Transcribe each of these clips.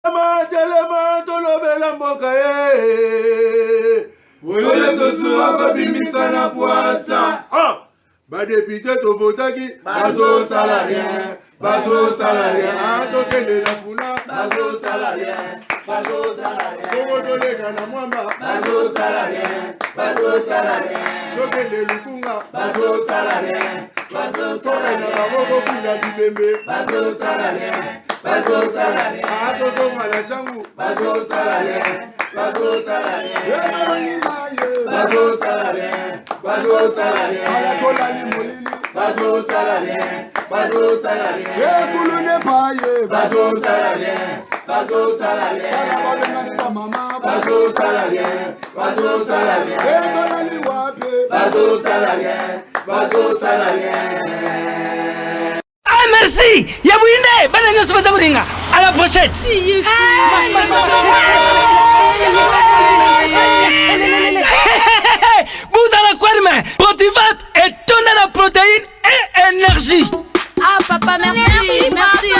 Telema tolobela mboka Ole tosua babimisa na poasa. Ba député to votaki bazo salarien. Bazo salarien. Tokende na funa bazo salarien. Bazo salarien. Kongo tolega na mwamba bazo salarien. Bazo salarien. Tokende lukunga bazo salarien. Bazo salarien. Na baboko kuna bibembe bazo salarien. Bazo salarien. Ato na changu bazo salarien. Bazo salarien. Bazo salarien. Bazo salarien. Alakola ni molili. Bazo salarien. Bazo salarien. Kulu ne paye. Bazo salarien. Bazo salarien. Alakola mama. Bazo salarien. Bazo salarien. Kola ni wapi. Bazo salarien. Bazo salarien. Ah merci. Yabouine. Bana nyoso baza kuringa. À la prochaine. Vous allez quoi demain? Protivap et tonne la protéine et énergie. Ah papa merci. Merci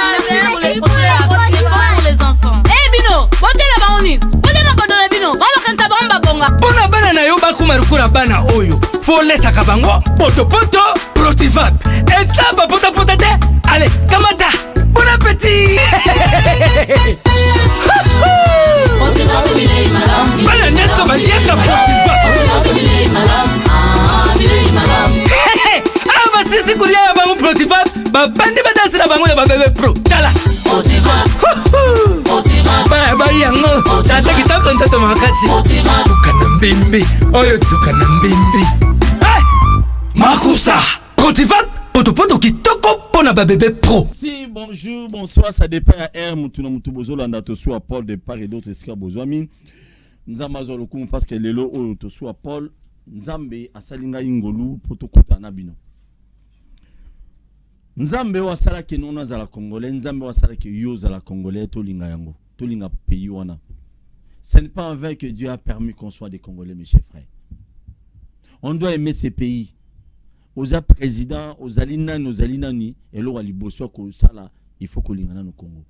pour les produits pour les enfants. Eh Bino, bote la baoni. Bote ma kodole Bino. Baba kanta bomba bonga. Bona bana na yo bakuma rukura bana oyo. Faut laisser kabango. Poto poto Protivap. Et ça va pota pota te. Allez, kamata. Bon appétit. Protivap bilei malam. Bana neso ba yeka Protivap. Protivap bilei malam. Ah bilei malam. Ah ba sisi kulia ya bangu Protivap. Ba bandi ba dansi na bangu ya ba bebe pro. Tala. Protivap. Protivap. Ba yango. Tata kitako ntoto makati. Protivap. Tukana mbimbi. Oyo tukana mbimbi. Makusa. Protivap. Poto kitoko pona ba bébé pro. Si bonjour, bonsoir, ça dépend à R mutuna mutubozo landa to soit Paul de part et d'autres esca bozwami. Nzamba zo lokumu parce que lelo oyo to soit Paul Nzambe asalinga ingolu poto kota na bino. Nzambe wasala ke nona za la congolais, Nzambe wasala ke yo za la congolais to linga yango, to linga pays wana. Ce n'est pas en vain que Dieu a permis qu'on soit des Congolais mes chers frères. On doit aimer ces pays. Aux présidents, aux alinani, et là, il faut qu'on l'ingana au Congo.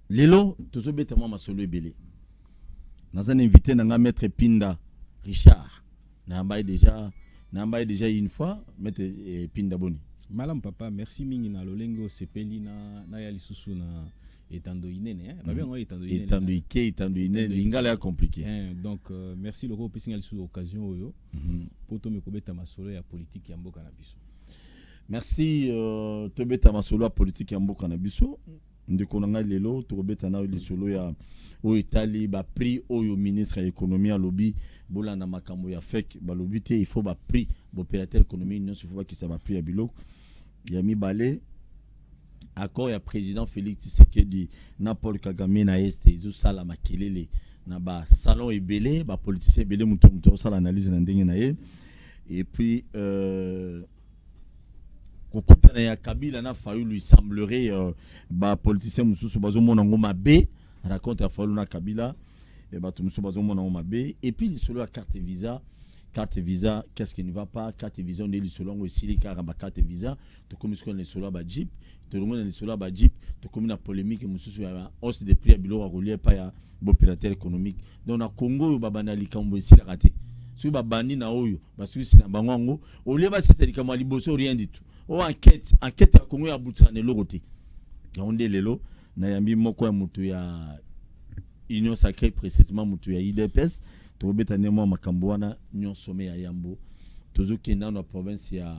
Lelo, tout ce bête moi ma solo ebele. Nous avons invité nanga maître Pinda Richard. N'ambaye déjà une fois maître Pinda Boni. Malam papa, merci mingi na lolengo sepeli na ya lisusu na etando inene ba bien etando inene lingala ya compliqué. Donc merci loko pesinga lisusu occasion oyo pour to me kobeta masolo ya politique ya mboka na biso. Merci to beta masolo ya politique ya mboka na biso. Ndeko nanga lelo to beta na lisolo ya o Italie ba prix oyo ministre ya économie à lobby bolanda makambo ya fake ba lobby te il faut ba prix opérateur économique non il faut pas que ça ba prix ya biloko ya mibale accord ya président Félix Tshisekedi na Paul Kagame na este izo sala makelele na ba salon ebele ba politicien ebele muto sala analyse na ndenge na ye et puis kokutana ya Kabila na Fayulu il semblerait ba politicien mususu bazo mona ngoma B raconte ya Fayulu na Kabila et ba tumusu bazo mona ngoma B et puis sur la carte visa, qu'est-ce qui ne va pas? Carte visa, on est le seul aussi les cartes carte visa. Tu commis ce qu'on est sur la jeep, tu le monde est sur la jeep, tu commis la polémique et monsieur sur la hausse des prix à bilo à rouler pas ya opérateur économique. Donc na Congo babana likambo ici la raté. Sur babani na oyo, parce que c'est na bango, au lieu ba c'est likambo liboso rien du tout. Oh enquête ya Congo ya butrane loroté. On est lelo na yambi moko ya mutu ya Union sacrée précisément mutu ya IDPS. To betane mo makambo wana nyonso me ya yambo tozo kenda na province ya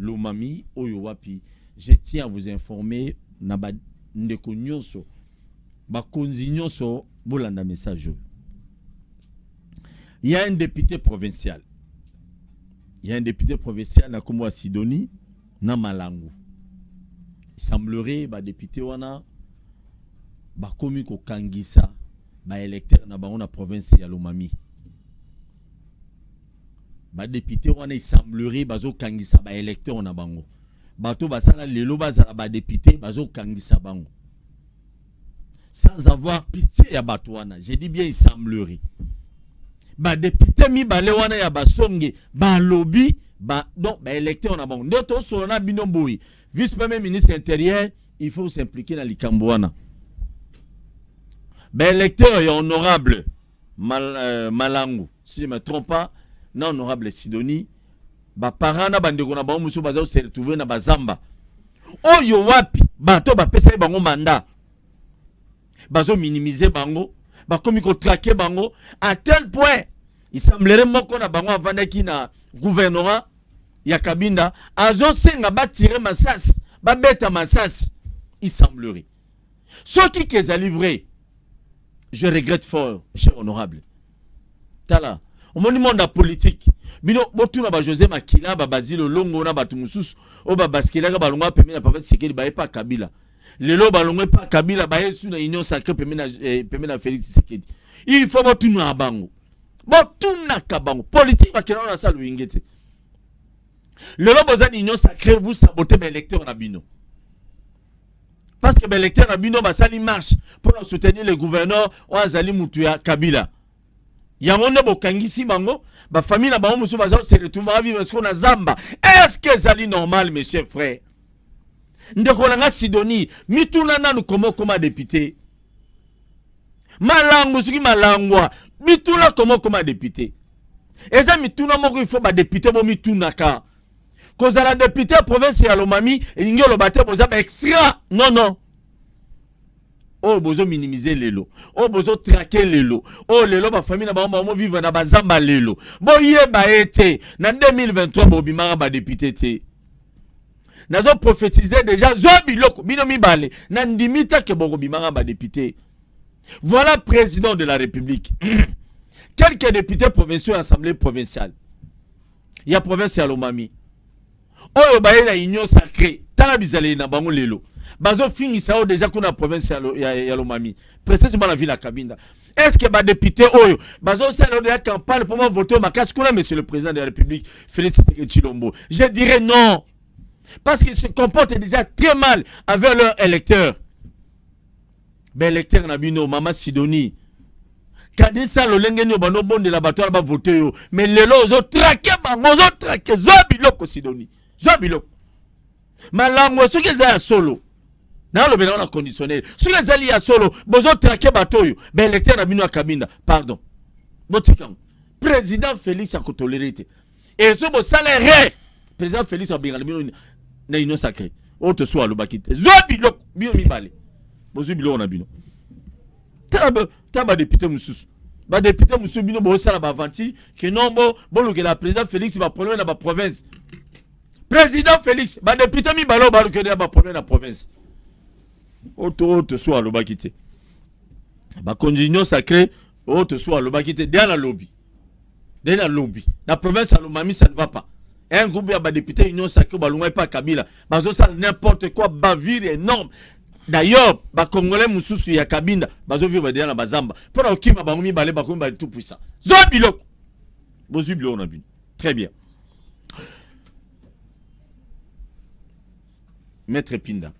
Lomami oyo wapi. Je tiens à vous informer na ba ndeko nyonso ba konzi nyonso bolanda message. Il y a un député provincial na komo Sidoni na Malangu. Il semblerait ba député wana ba komi ko kangisa ba électeur na bango na province ya Lomami. Ba député wana il semblerait bazo kangisa ba électeur na bango. Bato basala lelo bazala ba député bazo kangisa bango. Sans avoir pitié ya bato wana. Je dis bien il semblerait. Ba député mi balé wana ya basonge ba lobby ba donc ba électeur na bango. Ndeto solo na binomboyi. Vice premier ministre intérieur, il faut s'impliquer dans likambo wana. Ben électeur et honorable Malangu, si je ne me trompe pas, non honorable Sidonie, parana bandeko na bango musu baza se retrouver na bazamba. Oyo wapi bato ba pesa bango mandat. Bazo minimiser bango, ba komi ko traquer bango à tel point il semblerait moko na bango avandaki na gouvernorat ya Kabinda azo senga ba tirer masasi, ba beta masasi, il semblerait. Ce qui est livré, je regrette fort, cher honorable. Tala, au monde de politique, bino botuna ba José Makila, ba Basile Longo na batu mususu, o ba baskela ka balonga pemena papa Sekeli ba pas Kabila. Lelo balonga pas Kabila ba yesu na union sacrée pemena Félix Sekeli. Il faut botuna bango. Botuna kabango politique ba kena na salu ingete. Lelo bozani union sacrée vous sabotez mes électeurs na bino. Parce que l'électeur a bino basali marche pour soutenir le gouverneur Oazali Moutuya Kabila. Yangonde bokangisi bango, ba famille na bango musu bazo se retrouver à vivre parce qu'on a Zamba. Est-ce que c'est normal mes chers frères? Ndeko nanga Sidonie, mituna nanu komo député. Malangu suki malangwa, mituna komo député. Et ça mituna moko il faut ba député bo mituna ka. Cause à la députée province ya Lomami et ningo lo bate boza extra. Non. Oh bozo minimiser lelo. Oh bozo traquer lelo. Oh lelo ba famille na ba mo vivre na bazamba lelo. Bo yeba été na 2023 bo bimara ba député te. Nazo prophétiser déjà zo biloko bino mibale na ndimita ke bo bimara ba député. Voilà président de la République. Quelques députés provinciaux assemblée provinciale. Il y a province ya Lomami. Oyo baye na union sacrée tala bizale na bango lelo bazo fingisa o déjà kuna province ya Lomami précisément la ville à Kabinda. Est-ce que ba député oyo bazo sala de la campagne pour voter makasi kuna monsieur le président de la République Félix Tshilombo? Je dirais non, parce qu'ils se comportent déjà très mal avec leurs électeurs. Ben électeur na bino mama Sidonie Kadisa lolenge no bano bonde la bato ba voter yo mais lelo zo traquer bango zo traquer zo biloko Sidonie. Zabilo. Malango ce que ça solo. Na lo bena na conditionnel. Ce que ça li ya solo, bozo traquer bato yo. Ben électeur na bino Kabinda. Pardon. Botikam. Président Félix a toléré. Et ce bo salaire. Président Félix a bien bino na union sacrée. Autre soit lo bakite. Zabilo bino mi balé. Bozo bilo na bino. Taba député mususu. Ba député mususu bino bo sala ba vanti que non bo lo que la président Félix va problème dans la province. Président Félix, ba député mi balo ba que ba problème dans la province. Autre soit lo bakite. Ba union sacrée, autre soit lo bakite dans la lobby. Dans la lobby. La province à Lomami ça ne va pas. Un groupe de députés union sacrée ba longa pas Kabila. Ba zo ça n'importe quoi bavire énorme. D'ailleurs, ba Congolais mususu ya Kabinda, bazo vivre dans la bazamba. Pour okima ba mi balé ba ko ba tout puissant. Zo biloko. Bozu biloko na bin. Très bien. Maître Pinda.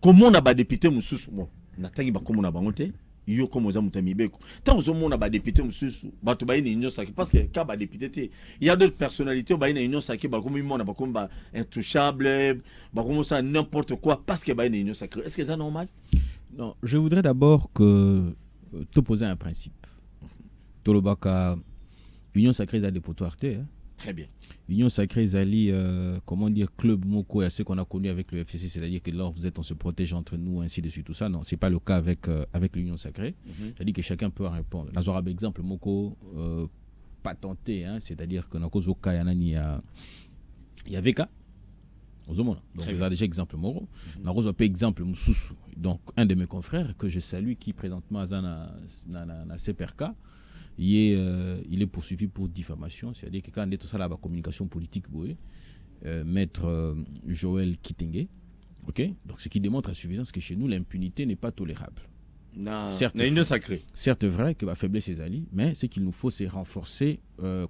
Comment on a ba député mususu bon, natangi ba komo na bangote, yo komo za mutamibeko. Tant aux on a ba député mususu, ba to ba une union sacrée parce que ka ba député il y a d'autres personnalités ba une union sacrée ba komo mo na ba komo ba intouchable, ba komo ça n'importe quoi parce que ba une union sacrée. Est-ce que c'est normal? Non, je voudrais d'abord te poser un principe. Tolobaka union sacrée a des potoirs hein? Très bien. Union sacrée Zali, comment dire, club Moko, et ce qu'on a connu avec le FCC, c'est-à-dire que là, on se protège entre nous, ainsi de suite, tout ça. Non, c'est pas le cas avec l'Union sacrée. C'est-à-dire que chacun peut répondre. Là, j'aurai exemple, Moko, patenté, hein, c'est-à-dire que dans le cas, il y a VK. Donc, il y a déjà exemple Moro. Dans le cas, exemple Moussoussou. Donc, un de mes confrères que je salue, qui présentement dans CPRK, il est poursuivi pour diffamation, c'est-à-dire que quand on est tout ça là, la communication politique, maître Joël Kitenge, ok, donc ce qui démontre à suffisance que chez nous l'impunité n'est pas tolérable. Certes, une sacrée. Certes vrai que va faiblesse ses alliés, mais ce qu'il nous faut c'est renforcer,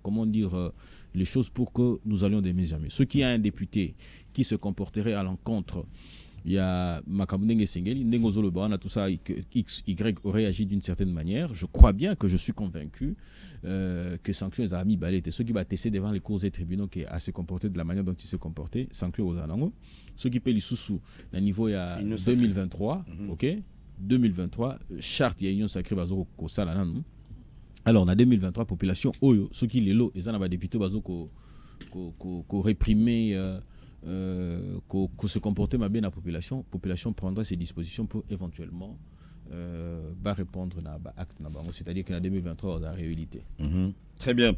comment dire, les choses pour que nous allions des mieux en mieux. Ce qui a un député qui se comporterait à l'encontre. Il y a Makamundenge Sengeli, Ndengozolo Bawana, tout ça, X, Y aurait agi d'une certaine manière. Je crois bien que je suis convaincu que Sanction les amis Balete, ceux qui va tester devant les cours et tribunaux qui a se comporté de la manière dont il se comportait, Sanction aux Anango, ceux qui paient les sous-sous, le niveau il y a 2023, ok, 2023 charte ya union sacrée bazo ko sala nanu. Alors en 2023 population oyo ceux qui les lots et ça na ba député bazo ko réprimer se comporter mal bien la population prendra ses dispositions pour éventuellement répondre à acte, c'est-à-dire qu'en 2023 on a réalité. Très bien,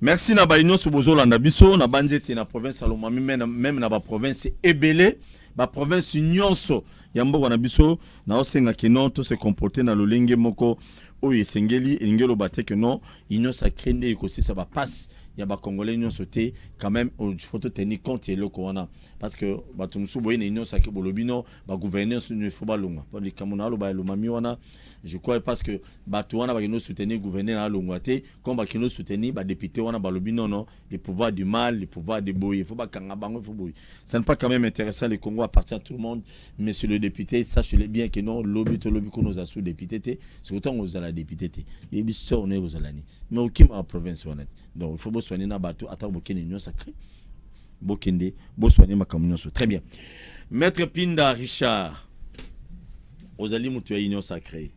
merci na ba union Sobozolanda biso na banzete na province Alomami même na ba province ebele ba province nyonso ya mboka na biso na osenga kino to se comporter na lolenge moko oyo esengeli elingelo bate que non union sacrée nde ekosisa ba passe ya ba congolais nyonso sauté quand même il faut tenir compte de loko wana parce que bato musu boye na union sacrée bolobino ba gouverneur ne faut pas longa pas les kamonalo ba lomami wana je crois parce que bato wana ba kino soutenir gouverneur na longwate comme ba kino soutenir ba député wana ba lobino non les pouvoirs du mal les pouvoirs des boy il faut pas kanga bango il faut boy ça n'est pas quand même intéressant le Congo appartient à tout le monde monsieur le député sachez-le bien que non lobby to lobby ko nos asso député c'est autant aux ala député et bi so on est aux alani mais aucun en province honnête donc il faut soigner na bato ata bokene union sacrée bokende bo soigner makamunyo so très bien maître Pinda Richard ozali mutu ya union sacrée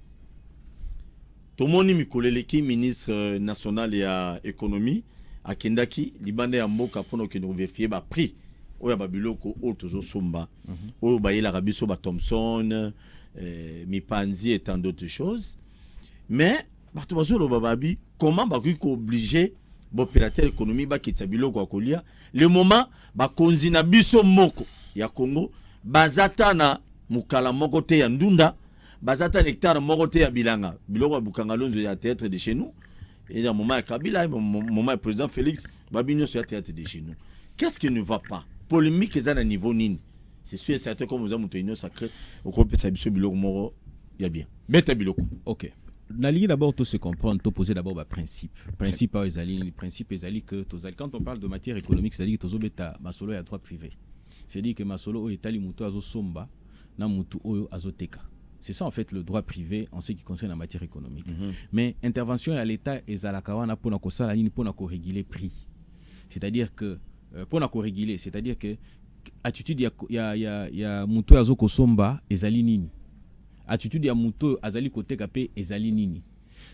tomoni mikoleleki ministre national ya économie akendaki libanda ya mboka pono ke vérifier ba prix oya ba biloko o tozo somba oyo ba yela rabiso ba Thomson mipanzi et tant d'autres choses mais bato bazolo bababi comment ba ko obligé opérateur économique ba kitsa biloko akolia le moment ba konzi na biso moko ya Congo bazata na mukala moko te ya ndunda bazata hectare moko te ya bilanga biloko bukanga lonzo ya théâtre de chez nous et dans moment Kabila moment président Félix babinyo sur théâtre de chez nous qu'est-ce qui ne va pas polémique ezana niveau nini c'est sûr certain comme vous avez monté union sacrée au groupe sa biso biloko moko ya bien beta biloko OK. La ligue d'abord tout se comprendre, tout poser d'abord le principe ezali que quand on parle de matière économique, c'est-à-dire que tozobeta masolo ya droit privé. C'est-à-dire que masolo o etali mutu azo somba na mutu oyo azoteka. C'est ça en fait le droit privé en ce qui concerne la matière économique. Mais intervention à l'état ezalaka wana pona ko sala nini pona ko réguler prix. C'est-à-dire que pona ko réguler, c'est-à-dire que attitude ya mutu azo ko somba ezali nini. Attitude ya muto azali kote kapé ezali nini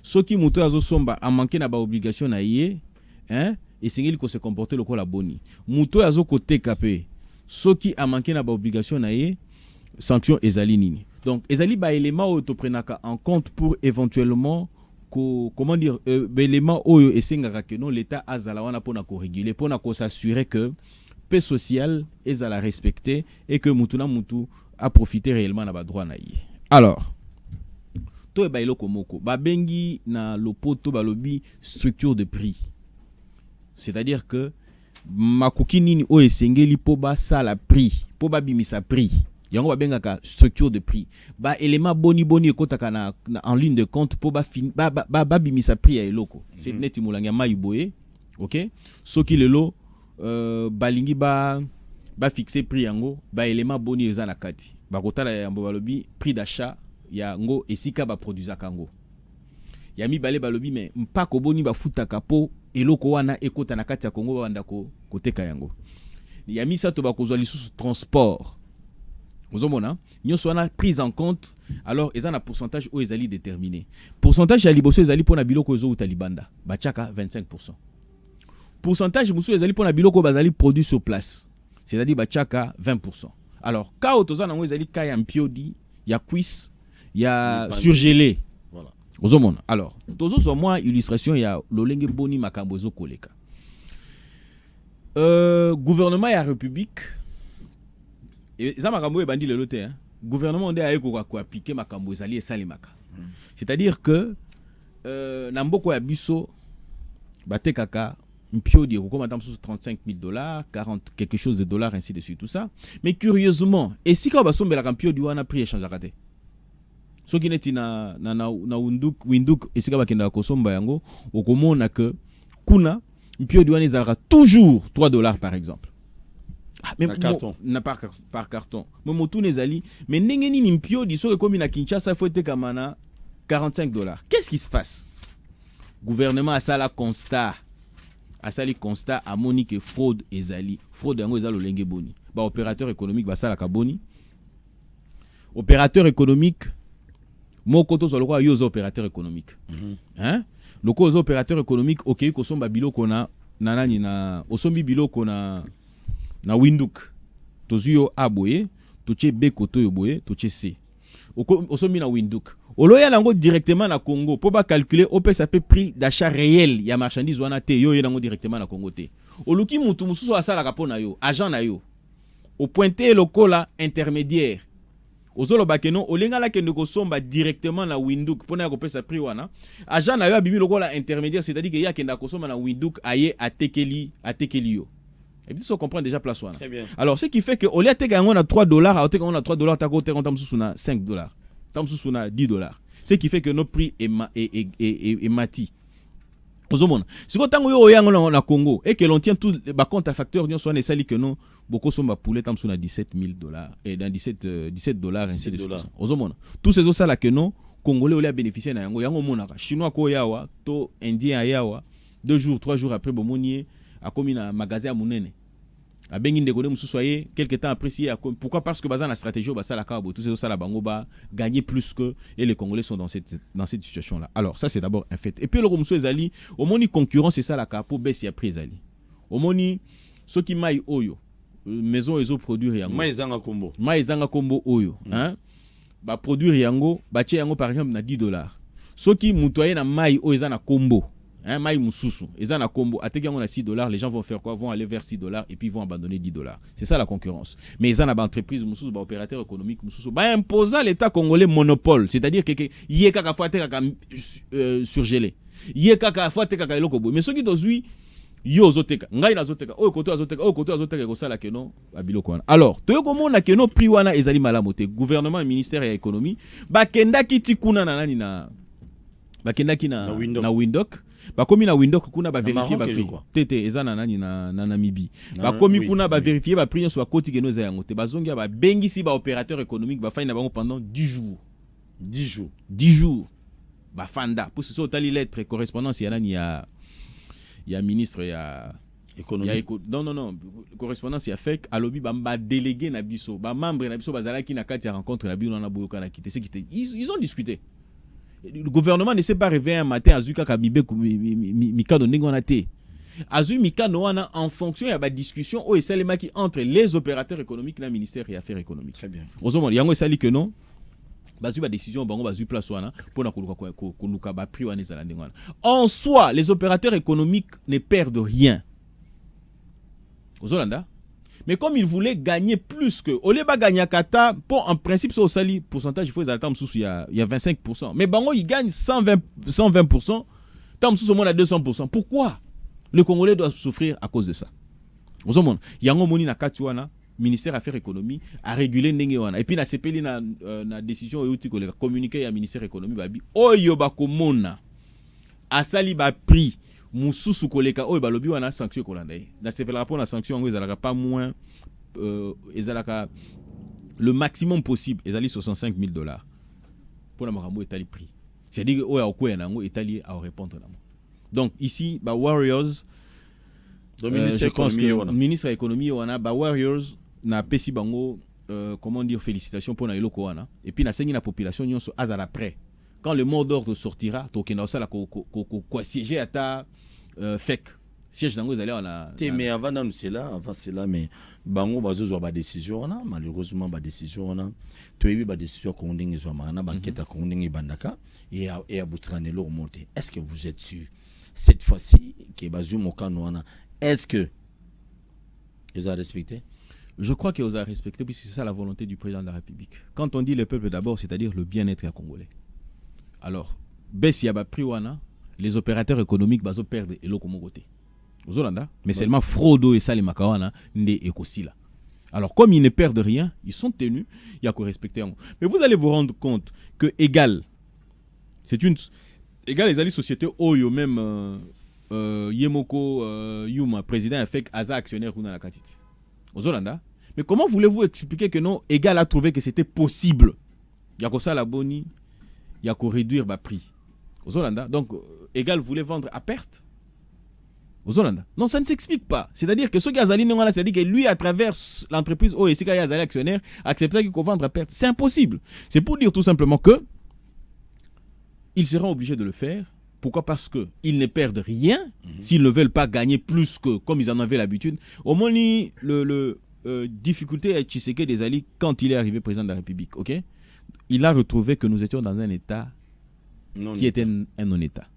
soki muto azo somba a manqué na ba obligation na yé et singeli ko se comporter lokola boni muto azo kote kapé soki a manqué na ba obligation na yé sanction ezali nini donc ezali ba élément auto prenaka en compte pour éventuellement comment dire élément oyo esengaka que non l'état azala wana pona ko réguler pona ko s'assurer que paix sociale ezala respecter et que mutu na mutu a profiter réellement na ba droit na yé. Alors, to ba iloko moko ba bengi na lopoto ba lobi structure de prix. C'est-à-dire que makoki nini o esengeli po ba sala prix, po ba bimisa prix. Yango ba benga structure de prix. Ba élément boni ekotaka na en ligne de compte po ba bimisa prix ya eloko. C'est neti mulanga mayiboye. OK? Soki lelo balingi ba fixer prix yango, ba élément boni eza na kati. Bakotala ya mbo balobi prix d'achat ya ngo esika ba produisa kango ya mibale balobi mais mpako boni ba futaka po eloko wana ekota na kati ya Kongo banda ko koteka yango ya misato bakozwa lisusu transport ozomona nyonso wana prise en compte alors eza na pourcentage o ezali déterminé pourcentage ya liboso ezali pona biloko ezo uta libanda bachaka 25% pourcentage musu ezali pona biloko bazali produit sur place c'est-à-dire bachaka 20%. Alors, quand on a ezali ka ya mpiodi, ya cuisse, ya surgelé. Voilà. Ozomona. Alors, tozo so moi illustration ya lolenge boni makambo zo koleka. Gouvernement ya République et ça makambo e bandi lelo te hein. Gouvernement ndé ayeko ko appliquer makambo ezali esalemaka. C'est-à-dire que na mboko ya biso batekaka mpiodi comme madame sous $35,000, 40 quelque chose de dollars ainsi de suite tout ça. Mais curieusement, et si quand basombe la mpiodi wana prix échange akate. So qui neti na winduk et si quand bakenda kosomba yango, okomona que kuna mpiodi wana ezalaka toujours $3 par exemple. Ah, même carton. Par carton. Mais motu nezali, mais ndenge nini mpiodi so comme na Kinshasa faut être kamana $45. Qu'est-ce qui se passe? Gouvernement a ça la constat. Asali constat a moni que fraude ezali fraude yango ezalo lenge boni ba opérateur économique ba sala ka boni opérateur économique moko to zolo kwa yo opérateur économique. Hein? Loko aux opérateurs économiques OK ko somba biloko na nani na osombi biloko na Windhoek. Tozuyo aboye, toche B koto yo boye, toche C. Osombi na Windhoek. Oloya nango directement na Congo pour ba calculer OPSAP prix d'achat réel ya marchandise wana te yo nango directement na Congo te. Oluki mutu mususu asala kapona yo, agent na yo. Au pointé lokola intermédiaire. Ozolo bakeno olenga la kende ko somba directement na Windhoek pona ko pesa prix wana. Agent na yo abimi lokola intermédiaire, c'est-à-dire que ya kenda ko somba na Windhoek aye atekeli yo. Et puis, on comprend déjà place wana. Très bien. Alors, ce qui fait que au lieu de gagner $3, à on a $3, t'as côté on a $5. T'as on a $10. Ce qui fait que nos prix est mati. Aux hommes, si on tango yo yang na Congo et que l'on tient tout ba compte à facteur on soit sali que non beaucoup sont ba poulet tam suna $17,000 et dans $17 ainsi de suite. Aux hommes, tous ces autres là que non Congolais au bénéficier na yango monaka chinois ko yawa to indien yawa 2 jours 3 jours après bomonier a commis un magasin à Mounene. A bengi ndeko musu soyé quelques temps après si pourquoi parce que bazan la stratégie au basa la cabo tous ces ça la bango ba gagner plus que et les Congolais sont dans cette situation là. Alors ça c'est d'abord un fait. Et puis le musu ezali au moni concurrence c'est ça la capo baisse après ezali. Au moni ceux qui maille oyo maison ezo produire yango. Maizanga kombo oyo hein ba produire yango ba tie yango par exemple na $10. Ceux qui mutoyer na maille oyo ezana kombo. Hein, maï mususu, ils en a combo, à on a $6, les gens vont faire quoi? Vont aller vers $6 et puis ils vont abandonner $10. C'est ça la concurrence. Mais ils en ont entreprise mususu, opérateur économique mususu, imposer à l'État congolais monopole, c'est-à-dire que y a kaka fois surgelé, y a kaka fois kaka lokobo. Mais ceux qui dozui yo zoteka, ngai na zoteka, o koto azoteka ko sala keno abiloko wana. Alors, to ko mona keno prix wana ezali malamote, gouvernement ministère ya économie, ba kenda kiti kuna na nani na ba kenda kina na Windhoek. Bakomi na Windhoek kuna ba vérifier ba prix tete ezana nani na Namibie bakomi kuna ba vérifier ba prix sur koti keno za yango te bazongia ba bengisi ba opérateur économique ba faina bango pendant 10 jours ba fanda pour ce tali lettre correspondance ya nani ya ministre ya économie non correspondance ya fake alobi ba délégué na biso ba membre na biso bazalaki na kati ya rencontre na bino na boyoka na kité ils ont discuté. Le gouvernement ne s'est pas réveillé un matin à Zuka Kabibe Mikano Nengonate. Azu Mikano wana en fonction ya ba discussion o esalema qui entre les opérateurs économiques et le ministère des affaires économiques. Très bien. Ozomon yango esali que non. Bazu ba décision bango bazu place wana pour na koluka ba prix wana ezala ndengwana. En soi, les opérateurs économiques ne perdent rien. Ozolanda. Mais comme ils voulaient gagner plus que Oleba gagner kata pour en principe sur sali pourcentage il faut attendre sous il y a 25%. Mais bango il gagne 120%, tam sous au moins à 200%. Pourquoi le Congolais doit souffrir à cause de ça? Vous avez yango moni na katuana ministère affaires économie a régulé ndenge wana et puis na CPL na décision euti ko communiquer ya ministère économie babi oyo bakomona asali ba prix mususu koleka oyo balobi wana sanction kolanda na sepela rapport na sanction ngo ezalaka pas moins ezalaka le maximum possible ezali $65,000 pour la makambo etali prix c'est-à-dire oyo akoya nango etali à répondre nango. Donc ici ba warriors je pense que le ministre de l'économie wana ba warriors na pesi bango comment dire félicitations pour na eloko wana et puis na sengi na population nyonso azala prêt. Quand le mot d'ordre sortira, tokena osala ko siéger ata fake siège nango ezali wana. Mais avant cela mais bango bazozwa ba décision wana malheureusement ba décision wana toyebi ba décision ko ndenge ezwa mana banqueta ko ndenge bandaka et aboutira nelo remonter. Est-ce que vous êtes sûr cette fois-ci que bazu mokano wana est-ce que ils ont respecté? Je crois qu'ils ont respecté puisque c'est ça la volonté du président de la République. Quand on dit le peuple d'abord, c'est-à-dire le bien-être congolais. Alors, Bessi a pris wana, les opérateurs économiques bazo perdre et l'autre côté. Mais seulement Frodo et Salim Makawana n'est écosila. Alors, comme ils ne perdent rien, ils sont tenus, il y a qu'à respecter. Mais vous allez vous rendre compte que Égal, c'est une. Égal, les alliés sociétés, Oyo, même Yemoko Yuma, président, a fait Aza actionnaire ou dans la Katiti. Mais comment voulez-vous expliquer que non, Égal a trouvé que c'était possible? Il y a que ça la boni. Il y a qu'à réduire le prix. Aux Hollandais. Donc, Égal voulait vendre à perte. Aux Hollandais. Non, ça ne s'explique pas. C'est-à-dire que ce Gazali, c'est-à-dire que lui, à travers l'entreprise OEC Gazali actionnaire, acceptait qu'il faut vendre à perte. C'est impossible. C'est pour dire tout simplement que ils seront obligés de le faire. Pourquoi? Parce qu'ils ne perdent rien s'ils ne veulent pas gagner plus que comme ils en avaient l'habitude. Au moins, difficulté à Tshisekedi Ezali quand il est arrivé président de la République. Ok, il a retrouvé que nous étions dans un État qui était un non-État.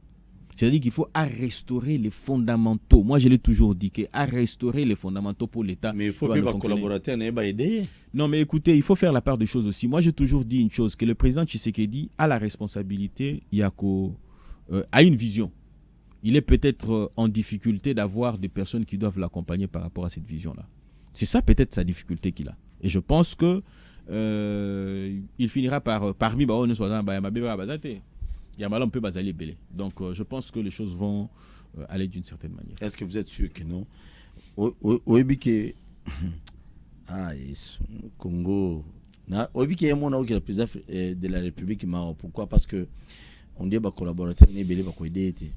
C'est-à-dire qu'il faut restaurer les fondamentaux. Moi, je l'ai toujours dit, à restaurer les fondamentaux pour l'État. Mais il faut que les collaborateurs n'aient pas aidé. Non, mais écoutez, il faut faire la part des choses aussi. Moi, j'ai toujours dit une chose, que le président Tshisekedi a la responsabilité, a une vision. Il est peut-être en difficulté d'avoir des personnes qui doivent l'accompagner par rapport à cette vision-là. C'est ça peut-être sa difficulté qu'il a. Et je pense que il finira parmi donc je pense que les choses vont aller d'une certaine manière. Est-ce que vous êtes sûr que non? Oui, que Congo, oui, que le président de la République Maroc. Pourquoi? Parce que on dit que les collaborateurs ne peuvent pas aider.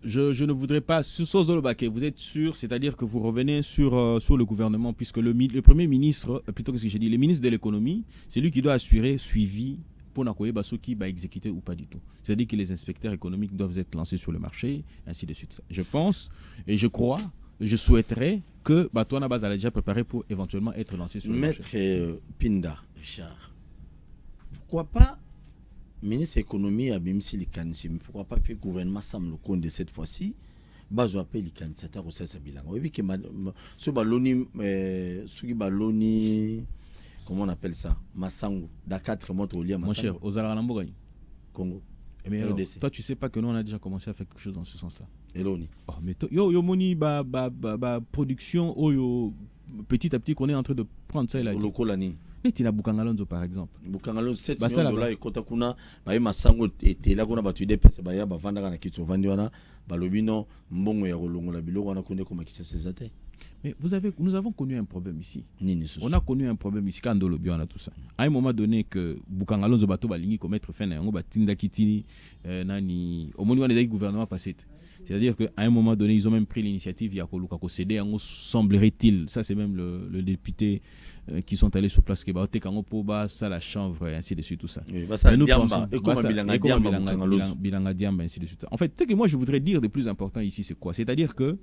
Je ne voudrais pas, vous êtes sûr, c'est-à-dire que vous revenez sur le gouvernement, puisque le Premier ministre, plutôt que ce que j'ai dit, le ministre de l'économie, c'est lui qui doit assurer suivi pour ceux qui va exécuter ou pas du tout. C'est-à-dire que les inspecteurs économiques doivent être lancés sur le marché, ainsi de suite. Je pense et je crois, je souhaiterais que Batouana Baz a déjà préparé pour éventuellement être lancé sur le marché. Maître Pinda, Richard, pourquoi pas ministre de l'économie a bien si les candidatures, mais pourquoi pas le gouvernement semble le compte de cette fois-ci, bazo appelle les candidats au sein bilan. Oui, que ce balloni, comment on appelle ça, Massango, Dakar remonte au lien. Mon cher, aux Alarambo Congo. Mais alors, toi, tu sais pas que nous on a déjà commencé à faire quelque chose dans ce sens-là. Eloni. Oh, mais yo moni production petit à petit qu'on est en train de prendre ça là. Le colani. Netina Bukangalonzo par exemple. Bukangalonzo 7 millions de dollars et kota kuna ba Massango était là kuna batu depese ba ya ba vanda kana kitso vandi wana ba lobino mbongo ya kolongola biloko wana konde koma kisesezate. Mais nous avons connu un problème ici. On a connu un problème ici quand on a tout ça. À un moment donné que Bukangalonzo bato balingi commettre fin na ngo batinda kitini nani au moment où le gouvernement passé. C'est-à-dire qu'à un moment donné, ils ont même pris l'initiative, il y a qu'au céder, semblerait-il, ça c'est même le député qui sont allés sur place, qui va ça la chanvre, et ainsi de suite, tout ça. Oui, ainsi de suite. En fait, ce que moi je voudrais dire de plus important ici, c'est quoi? C'est-à-dire que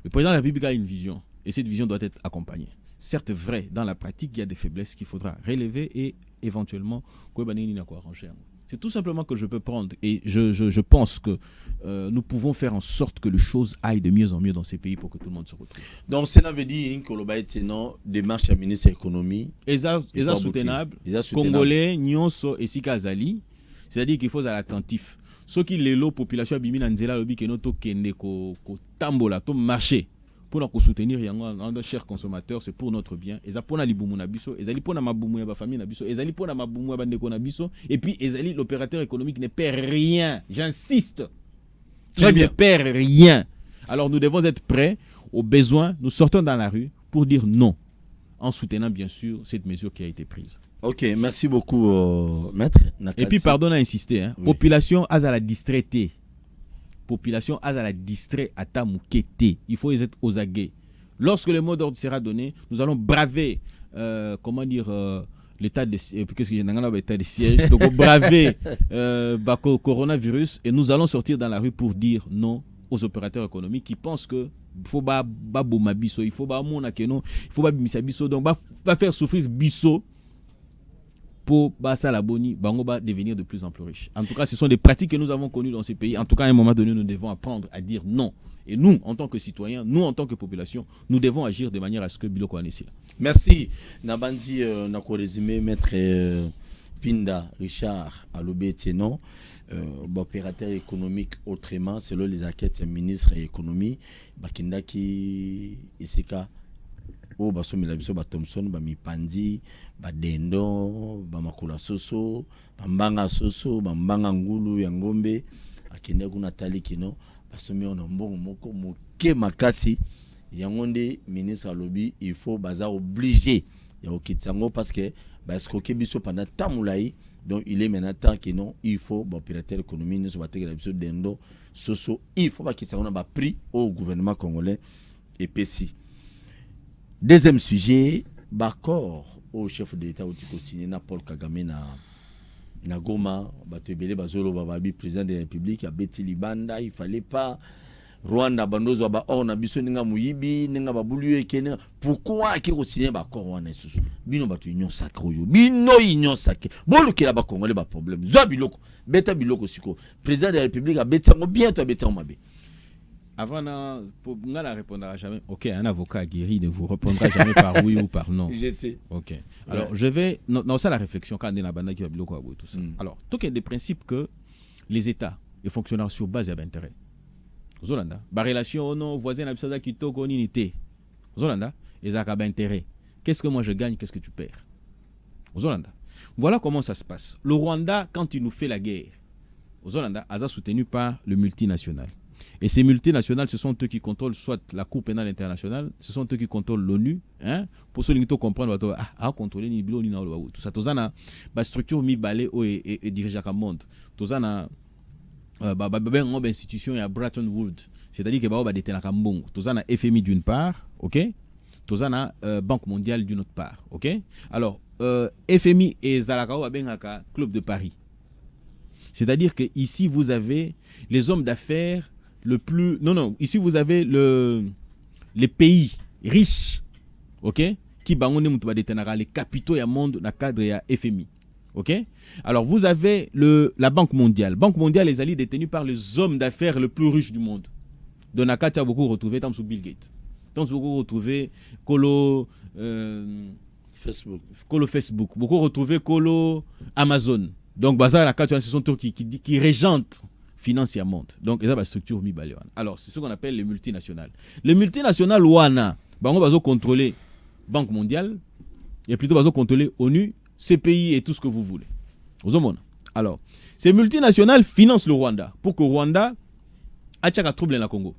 le président de la République a une vision, et cette vision doit être accompagnée. Certes vrai, dans la pratique, il y a des faiblesses qu'il faudra relever et éventuellement, arranger. C'est tout simplement que je peux prendre et je pense que nous pouvons faire en sorte que les choses aillent de mieux en mieux dans ces pays pour que tout le monde se retrouve. Donc, ça veut dire que le démarche à ministre de l'économie est soutenable. Congolais, Nyonso et Sikazali, c'est-à-dire qu'il faut être attentif. Ceux qui les population bimina nzela lobi que noto kende ko tambola to marché pour nous soutenir nos chers consommateurs, c'est pour notre bien. Et ça pour na libumu na biso, et ça pour na mabumu ya ba famille na biso, et ça pour na mabumu ya bandeko na biso, et puis ezali l'opérateur économique ne perd rien. J'insiste. Très bien. Ne perd rien. Alors nous devons être prêts aux besoins. Nous sortons dans la rue pour dire non, en soutenant bien sûr cette mesure qui a été prise. Ok, merci beaucoup, maître. Et puis pardon d'insister, hein. Oui. Population à la distraitée. Population à la distrait à Tamoukete. Il faut être aux aguets. Lorsque le mot d'ordre sera donné, nous allons braver, l'état de siège, donc braver coronavirus, et nous allons sortir dans la rue pour dire non aux opérateurs économiques qui pensent que il faut pas biso, il faut pas biso, donc va faire souffrir biso pour la boni, bango va devenir de plus en plus riche. En tout cas, ce sont des pratiques que nous avons connues dans ces pays. En tout cas, à un moment donné, nous devons apprendre à dire non. Et nous, en tant que citoyens, nous, en tant que population, nous devons agir de manière à ce que Biloko en est là. Merci. Nabandi, nako résumé, maître Pinda Richard Alobé-Tienon, opérateur économique autrement, selon les enquêtes du ministre de l'économie, Bakindaki Isika. O basomela biso ba Thomson ba mipandi ba dendo ba makula soso ba mbanga soso ba mbanga ngulu ya ngombe akende kuna tali kino basomi ono mbongo moko moke makasi yango nde ministre alobi il faut baza obligé ya okitsango parce que ba escroquer biso pendant tamulai. Donc il est maintenant temps que non, il faut ba opérateur économique nous ba tegela biso dendo soso, il faut ba kitsango na ba prix au gouvernement congolais et PCI. Deuxième sujet, d'accord au chef de l'État où tu signé na Paul Kagame na Goma bato ebele bazolo bababi président de la République abeti libanda, il fallait pas Rwanda bandozo ba or na biso ninga muyibi ninga babulu ekene. Pourquoi ki ko signer ba accord wana susu bino bato union sacrée yo bino union sacrée bolu ki la ba congolais ba problème zo biloko beta biloko siko président de la République abeti ngo bien to abeti ngo mabe. Avant, Ngala ne répondra jamais. Ok, un avocat guéri ne vous répondra jamais par oui ou par non. Je sais. Ok. Alors, je vais. Non, ça, la réflexion, quand on est dans la qui va tout ça. Alors, tout il y a des principes que les États fonctionnent sur base d'intérêt. Aux Hollanda, la relation, non, voisin, la qui toque en unité. Aux Hollanda, ils ont intérêt. Qu'est-ce que moi je gagne, qu'est-ce que tu perds? Aux Hollanda. Voilà comment ça se passe. Le Rwanda, quand il nous fait la guerre, aux Hollanda, a soutenu par le multinational. Et ces multinationales, ce sont eux qui contrôlent soit la Cour pénale internationale, ce sont eux qui contrôlent l'ONU. Hein? Pour ceux qui comprennent, contrôler ni bilo ni na tout ça. Tout ça na ba structure mi balé et dirige à monde. Tout ça na ba institution à Bretton Woods. C'est-à-dire que ba détenir à Kambong. Tout ça na FMI d'une part, OK? Tout ça na Banque mondiale d'une autre part, OK? Alors FMI et Zalakao bengaka Club de Paris. C'est-à-dire que ici vous avez les hommes d'affaires le plus... Non, ici vous avez les pays riches, ok, qui les capitaux du monde dans le cadre de FMI, ok. Alors vous avez la Banque mondiale. Banque mondiale est allée détenue par les hommes d'affaires les plus riches du monde. Dans la carte, il y a beaucoup retrouvé tant sous Bill Gates, tant beaucoup retrouvé Facebook, beaucoup retrouvé Amazon. Donc bazar la carte, ce sont eux qui régentent financièrement. Donc, il y a une structure mi-balé. Alors, c'est ce qu'on appelle les multinationales. Les multinationales, ouana, on va contrôler Banque mondiale, et plutôt on va contrôler ONU, CPI et tout ce que vous voulez. Alors, ces multinationales financent le Rwanda pour que le Rwanda ait un trouble dans le Congo.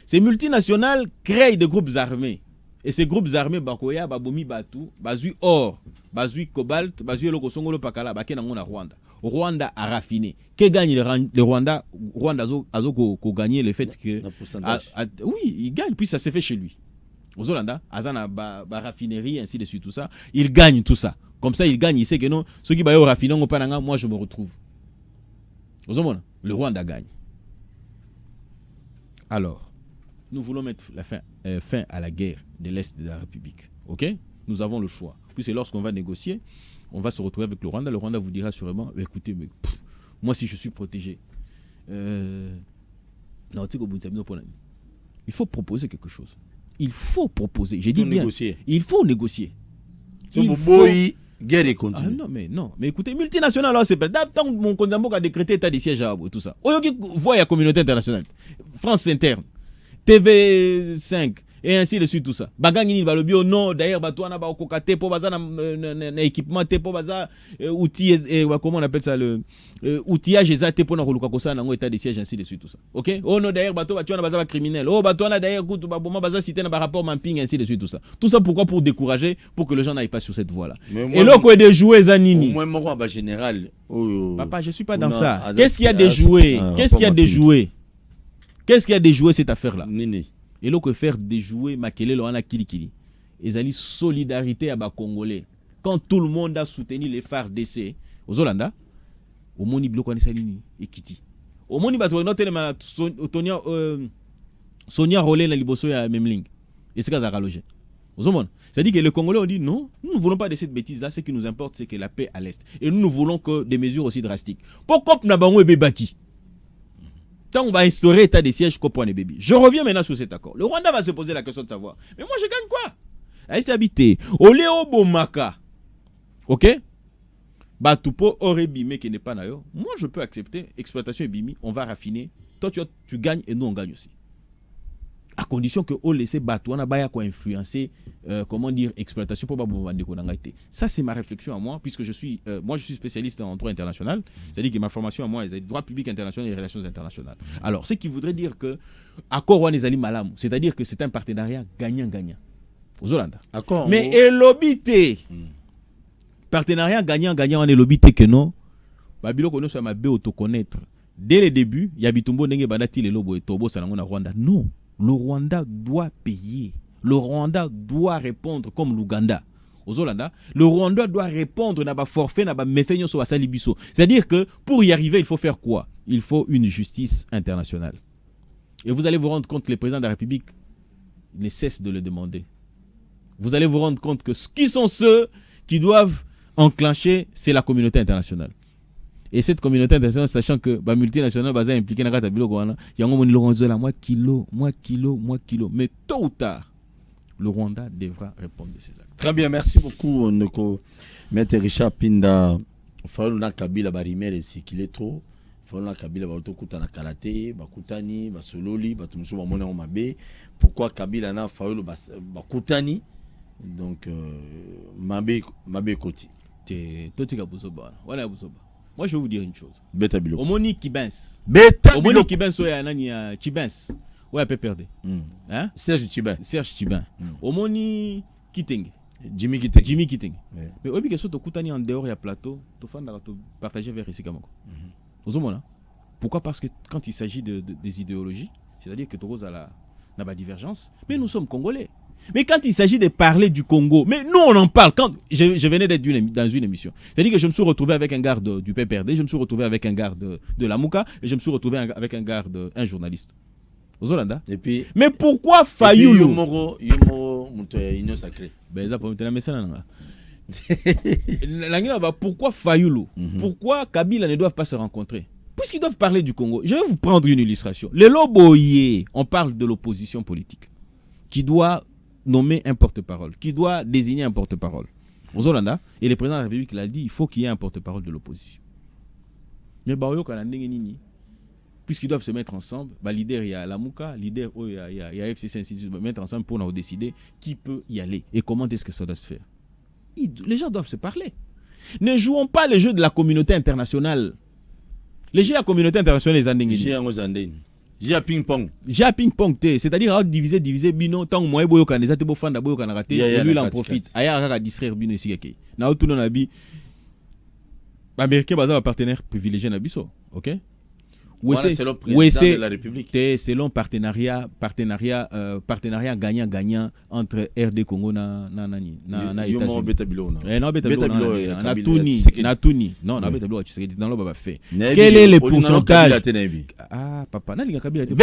Ces multinationales créent des groupes armés. Et ces groupes armés, Bakoya, Babomi, Batu, Bazui or, Bazui cobalt, Bazui Lokosongolo Pakala, Bakenangona Rwanda. Rwanda a raffiné. Que gagne le Rwanda? Rwanda a gagné le fait que. Oui, il gagne, puis ça s'est fait chez lui. Aux Hollanda, Azana raffinerie, ainsi de suite, tout ça. Il gagne tout ça. Comme ça, il gagne. Il sait que non, ceux qui vont raffiner, moi je me retrouve. Aux Hollanda, le Rwanda gagne. Alors, nous voulons mettre fin à la guerre de l'Est de la République. Ok? Nous avons le choix. Puis c'est lorsqu'on va négocier. On va se retrouver avec le Rwanda. Le Rwanda vous dira sûrement, écoutez, mais, moi si je suis protégé, il faut proposer quelque chose. Il faut proposer. J'ai dit bien. Négocier. Il faut négocier. Guerre et continue. Ah, non, mais écoutez, multinational, là, c'est pas. Tant mon condamné a décrété état de siège à tout ça. Aujourd'hui, voyez la communauté internationale. France interne, TV5. Et ainsi de suite, tout ça. Bagangini va le bio, non, d'ailleurs, Batouana va au cocaté pour bazar équipement, pour bazar outils, comment on appelle ça, le outillage exact pour nous kosa dans état de siège, ainsi de suite, tout ça. Ok? Oh non, d'ailleurs, Batouana bazar criminel. Oh, Batouana d'ailleurs, écoute, bazar cité dans rapport mapping, ainsi de suite, tout ça. Tout ça pourquoi? Pour décourager, pour que les gens n'aillent pas sur cette voie-là. Et là, quoi, des jouets, Zanini. Moi, moi, général. Papa, je suis pas dans ça. Qu'est-ce qu'il y a des jouets? Qu'est-ce qu'il y a des jouets? Qu'est-ce qu'il y a des jouets, cette affaire-là? Nini. Et là, que faire déjouer Makele Loana Kilikili. Ils ont dit solidarité à Congolais. Quand tout le monde a soutenu les FARDC aux Hollanda, au Moni Bloko Salini et Kiti. Au Moni Bato, Sonia Rolé, la Liboso à Memling. Et c'est ça logé. C'est-à-dire que les Congolais ont dit non, nous ne voulons pas de cette bêtise-là. Ce qui nous importe, c'est que la paix à l'Est. Et nous ne voulons que des mesures aussi drastiques. Pourquoi Nabango et Bebaki? Tant on va instaurer état de siège Kopouane Bébé. Je reviens maintenant sur cet accord. Le Rwanda va se poser la question de savoir. Mais moi, je gagne quoi? Aïe, habité. Oléo Bomaka. Ok? Batupo Orebime qui n'est pas naïo. Moi, je peux accepter. Exploitation et Bimi, on va raffiner. Toi, tu gagnes et nous, on gagne aussi. À condition que on laisse Batouana Baya quoi influencer, comment dire, exploitation pour ça, c'est ma réflexion à moi, puisque je suis spécialiste en droit international. C'est-à-dire que ma formation à moi, c'est droit public international et relations internationales. Alors, ce qui voudrait dire que accord Wan Ezali Malam, c'est-à-dire que c'est un partenariat gagnant-gagnant. Aux Hollanda. Mais elobité. Partenariat gagnant-gagnant, on elobité que non. Babilo kono soit ma bé autoconnaître. Dès le début, il y a Bitumbo Nenge Badati le lobo et Tobo Sanangona Rwanda. Non. Le Rwanda doit payer. Le Rwanda doit répondre comme l'Ouganda. aux Hollandais, le Rwanda doit répondre à un forfait, à un méfait sur la Salibiso. C'est-à-dire que pour y arriver, il faut faire quoi? Il faut une justice internationale. Et vous allez vous rendre compte que le président de la République ne cesse de le demander. Vous allez vous rendre compte que qui sont ceux qui doivent enclencher, c'est la communauté internationale. Et cette communauté internationale, sachant que la multinationale va impliquer dans la bilo, il y a un moins kilo. Mais tôt ou tard, le Rwanda devra répondre de ces actes. Très bien, merci beaucoup, Ndeko. Maître Richard Pinda, Faluna Kabila Barimer et Sikile trop. Faluna Kabila Barotokuta na Kalate, Bakutani, Basololi, Batumusu Bamona Omabe. Pourquoi Kabila na Faluna Bakutani? Donc, Mabe Koti. Moi, je vais vous dire une chose. Beta Bilo. Omoni Kibens. Beta Omoni Kibens, ouais, Anania Chibens. Ouais, peut perdre. Hein? Serge Chibin. Serge Chibin. Omoni Kiteng. Jimmy Kiteng. Jimmy Kiteng. Ouais. Mais au que tu Koutani en dehors, il y a plateau, tu fais partager vers ici comme ça. Pourquoi? Parce que quand il s'agit des idéologies, c'est-à-dire que tu as la divergence, mais nous sommes Congolais. Mais quand il s'agit de parler du Congo, mais nous on en parle. Quand je venais d'être dans une émission, c'est-à-dire que je me suis retrouvé avec un garde du PPRD, je me suis retrouvé avec un garde de la Mouka, et je me suis retrouvé avec un journaliste. Aux Hollandais. Et puis, mais pourquoi Fayoulou? Yomoro, Union Sacrée. Ben ça pour me message là. Pourquoi Fayoulou? Pourquoi Kabila ne doivent pas se rencontrer? Puisqu'ils doivent parler du Congo. Je vais vous prendre une illustration. Les Loboye, on parle de l'opposition politique qui doit nommer un porte-parole, qui doit désigner un porte-parole. Aux Hollandais, et le président de la République l'a dit, il faut qu'il y ait un porte-parole de l'opposition. Mais puisqu'ils doivent se mettre ensemble, leader il y a la Mouka, leader il y a FCC Institut, mettre ensemble pour nous décider qui peut y aller et comment est-ce que ça doit se faire. Les gens doivent se parler. Ne jouons pas le jeu de la communauté internationale. Les jeux de la communauté internationale, les Andengini. J'ai ping-pong. J'ai ping-pong, c'est-à-dire diviser bino tant que moi boyo kan des ate bofanda boyo kan raté et lui il en profite. Aya aka distraire bino ici keke. Na tout non abi américain baza partenaire privilégié na biso, OK? Voilà, c'est le président de la République. C'est long partenariat gagnant-gagnant entre RD Congo na États-Unis. Quel est le pourcentage? Ah papa, na linga Kabila te.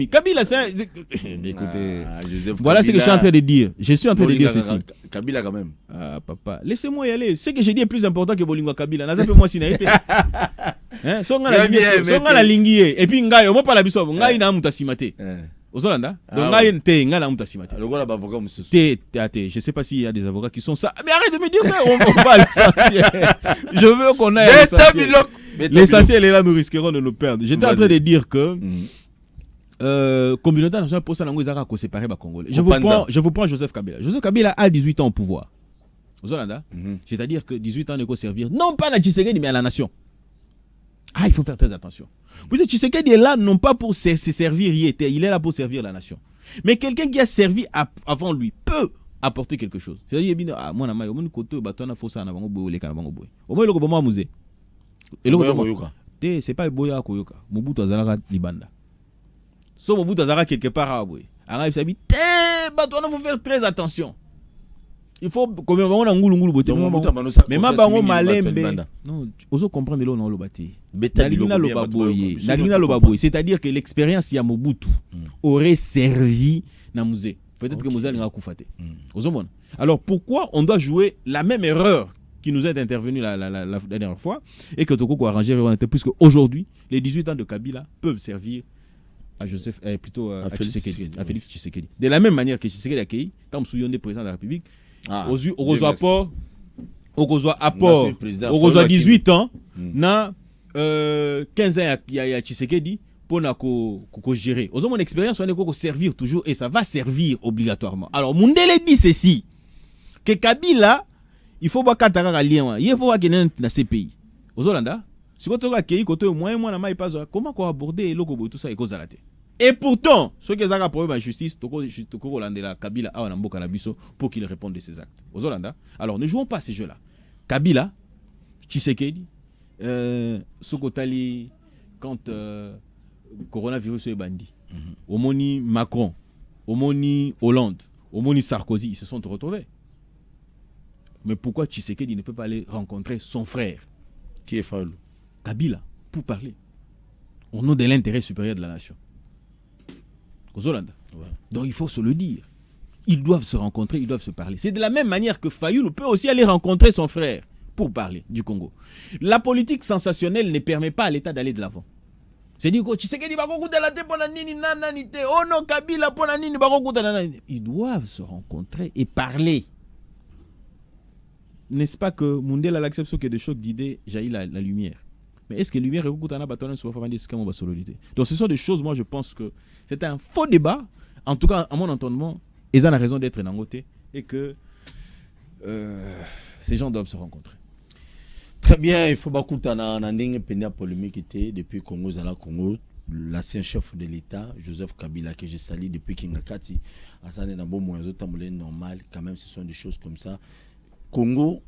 Kabila c'est écoutez. Voilà ce que je suis en train de dire. Je suis en train de dire ceci. Kabila quand même. Ah papa, laissez-moi y aller. Ce que j'ai dit est plus important que Bolingo Kabila. N'a pas moi si n'a été. Hein, songa la lingi et puis ngai on pas la biso ngai na muta simate. Aux Hollandais. Donc ngai te ngai na muta simate. Le gars avocat monsieur. Je sais pas s'il y a des avocats qui sont ça. Mais arrête de me dire ça, on va l'essentiel. Je veux qu'on aille à l'essentiel. L'essentiel est là, nous risquerons de nous perdre. J'étais en train de dire que communauté nationale pour ça n'a pas qu'on séparer les Congolais. Je vous prends Joseph Kabila. Joseph Kabila a 18 ans au pouvoir. Aux Hollandais. C'est-à-dire que 18 ans ne peut servir non pas à la Tshisekedi mais à la nation. Ah, il faut faire très attention. Puisque Tshisekedi est là non pas pour se servir, il est là pour servir la nation. Mais quelqu'un qui a servi avant lui peut apporter quelque chose. C'est-à-dire moi na mayo mon côté batona fosa na bango boye kana bango boye. Au moins le ko boma musée. Et le c'est pas boya koyoka. Mobutu azalaka libanda. So Mobutu azalaka quelque part à boye. Arabe sabi batona faut faire très attention. Il faut comme on a ngulu boté mais ma bango malembe non ozo comprendre là on le bâti nalina lo baboye c'est-à-dire que l'expérience ya Mobutu aurait servi na musée peut-être que musée n'a pas fait ozo bon alors pourquoi on doit jouer la même erreur qui nous est intervenue la dernière fois et que Toko arrangé puisque aujourd'hui les 18 ans de Kabila peuvent servir à Joseph plutôt à Félix Tshisekedi de la même manière que Tshisekedi a accueilli tant Souyonde président de la République. Au apport, au 18 ans, na 15 ans il y a Tshisekedi pour gérer. Aux mon expérience, on est qu'on servir toujours et ça va servir obligatoirement. Alors Mundele dit ceci que Kabila, il faut pas qu'atara lien, il faut voir qu'il est dans ces pays. Aux Hollandais, si vous avez accueilli côté moi na mai pas comment qu'on aborder le tout ça et cause à et pourtant, ceux qui ont un problème de justice, Toko Hollandais Kabila a un mboka na biso pour qu'il réponde de ses actes. Aux Hollandais. Alors ne jouons pas à ces jeux-là. Kabila, Tshisekedi, Sokotali, quand coronavirus est bandit. Omoni Macron, Omoni Hollande, Omoni Sarkozy, ils se sont retrouvés. Mais pourquoi Tshisekedi ne peut pas aller rencontrer son frère, Qui est Fayoulou? Kabila, pour parler au nom de l'intérêt supérieur de la nation? Aux Hollandais. Ouais. Donc il faut se le dire. Ils doivent se rencontrer, ils doivent se parler. C'est de la même manière que Fayoulou peut aussi aller rencontrer son frère pour parler du Congo. La politique sensationnelle ne permet pas à l'État d'aller de l'avant. C'est-à-dire que Tshisekedi va rencontrer la tête pour la nini nananité. Oh non, Kabila pour la nini va rencontrer la nini. Ils doivent se rencontrer et parler. N'est-ce pas que Mundela l'accepte que des chocs d'idées jaillit la lumière? Mais est-ce que la lumière est beaucoup de bâton sur la solidité? Donc ce sont des choses, moi je pense que c'est un faux débat. En tout cas, à mon entendement, ils ont la raison d'être dans côté et que ces gens doivent se rencontrer. Très bien, il faut beaucoup de polémique depuis Congo, Congo, l'ancien chef de l'État, Joseph Kabila, que je salue depuis Kingakati, Asane Nabo Moazo Tamolé normal, quand même, ce sont des choses comme ça. Congo,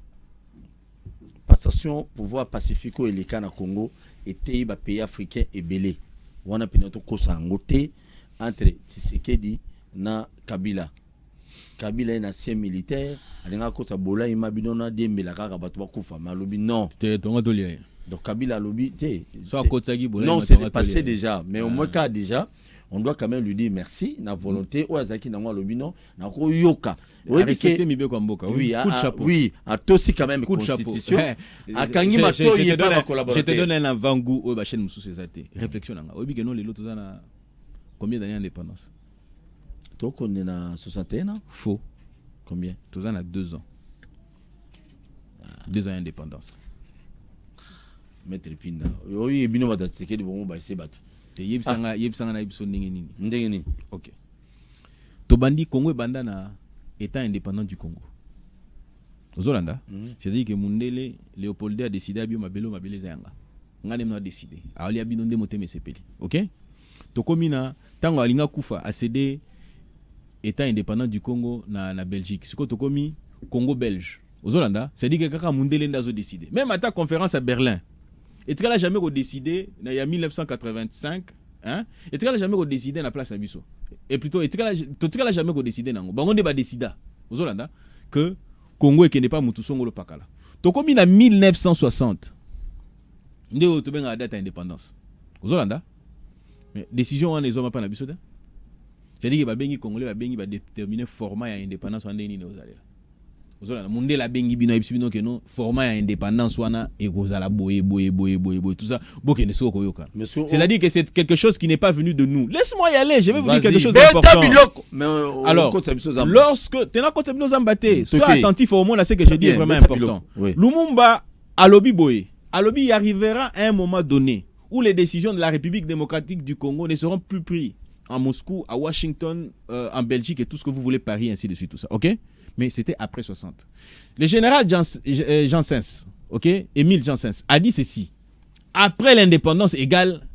passation, pouvoir pacifico et les cas Congo, était un pays africain et belé. On a pinato kosa ngote entre Tshisekedi na Kabila. Kabila est un ancien militaire, alinga kosa bola imabinona dembela kaka bato bakufa malobi non. C'était ton atelier. Donc Kabila lobi non, c'est passé déjà, mais au moins cas déjà on doit quand même lui dire merci na volonté ou azaki na moi lobi non na ko yoka. Oui, à toi aussi quand même coup de constitution. À Kangi Mato il pas collaborer. Je te donne un avant-goût au Bachel Moussou Césaté. Réflexion nanga. Obi que non les lotos na combien d'années d'indépendance? Donc on est na 61 ans. Faux. Combien? Tous en a 2 ans. 2 ans d'indépendance. Maître Pinda. Oui, bino ba tseke de bon ba se bat. Et yebsanga na yebso ndenge nini? Ndenge nini? OK. Tobandi Congo e banda na État indépendant du Congo. Aux Hollandais, c'est-à-dire que Mundele Léopold a décidé à biomabelo mabele zanga. Ngane mna décidé. Ali abinonde moteme sepeli. OK? Tokomina tango alinga kufa a cédé État indépendant du Congo na Belgique. Ce que tokomi Congo belge. Aux Hollandais, c'est-à-dire que kaka Mundele ndazo décidé. Même à ta conférence à Berlin. Et tu n'as jamais décidé il y a 1985 hein et tu n'as jamais décidé na place Abisso. Et plutôt et tu n'as jamais décidé nango. Bango ne ba décida aux Hollandais que Congo et n'est pas Mutusongo le Pakala. To comme en 1960 ndé to benga date indépendance. Aux Hollandais mais décision on les hommes pas na Abisso. C'est-à-dire que ba bengi congolais ba bengi ba déterminer format ya indépendance en déni aux allés. Mundela bengi bino ebisibino que non format ya indépendance wana ekozala boye tout ça boke ne soko yoka. C'est-à-dire que c'est quelque chose qui n'est pas venu de nous. Laisse-moi y aller, je vais vous dire quelque chose d'important. Alors, lorsque tena kota bino zambate, sois attentif au monde à ce que je dis est vraiment important. Lumumba alobi boye, alobi y arrivera à un moment donné où les décisions de la République démocratique du Congo ne seront plus prises en Moscou, à Washington, en Belgique et tout ce que vous voulez, Paris, ainsi de suite, tout ça. OK? Mais c'était après 60. Le général Janssens, OK, Émile Janssens, a dit ceci. Après l'indépendance égale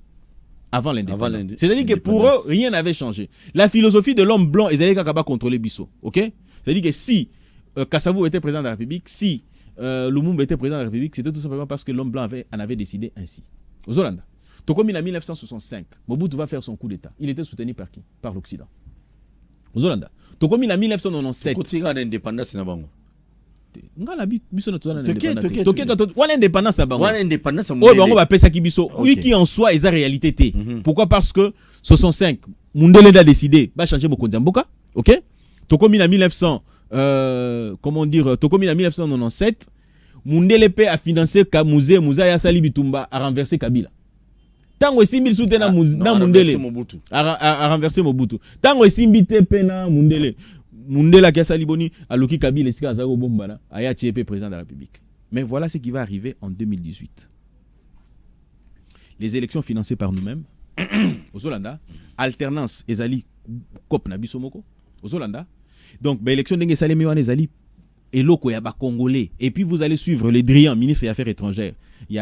avant l'indépendance. C'est-à-dire que pour eux, rien n'avait changé. La philosophie de l'homme blanc, ils allaient contrôler Bissau. OK? C'est-à-dire que si Kassavou était président de la République, si Lumumba était président de la République, c'était tout simplement parce que l'homme blanc en avait décidé ainsi. Aux Hollandais. Donc comme en 1965, Mobutu va faire son coup d'État. Il était soutenu par qui? Par l'Occident. Aux Hollandais. Donc comme en 1997. Continue l'indépendance na bango. Ngala biso na tozana l'indépendance. Wana indépendance na bango. Wana indépendance mo bango ba pesa ki biso. Oui qui en soi est la réalité té. Pourquoi? Parce que 65 Mundele a décidé va changer mokonzi mboka. OK? Donc comme en 1900 comment dire, donc comme en 1997 Mundele pe a financé Kamouze Mouza ya Sali Bitumba a renversé Kabila. Tango esimbi soute na Mundele a renversé Mobutu. Tango esimbi te pe na Mundela qui a sali boni a loki Kabila esika azako bombana aya tiepé président de la République. Mais voilà ce qui va arriver en 2018. Les élections financées par nous-mêmes aux Hollandais, alternance ezali cop na biso moko aux Hollandais. Donc élection ndenge sali mewana ezali eloko ya ba congolais et puis vous allez suivre les Drian, ministre des Affaires étrangères. Il y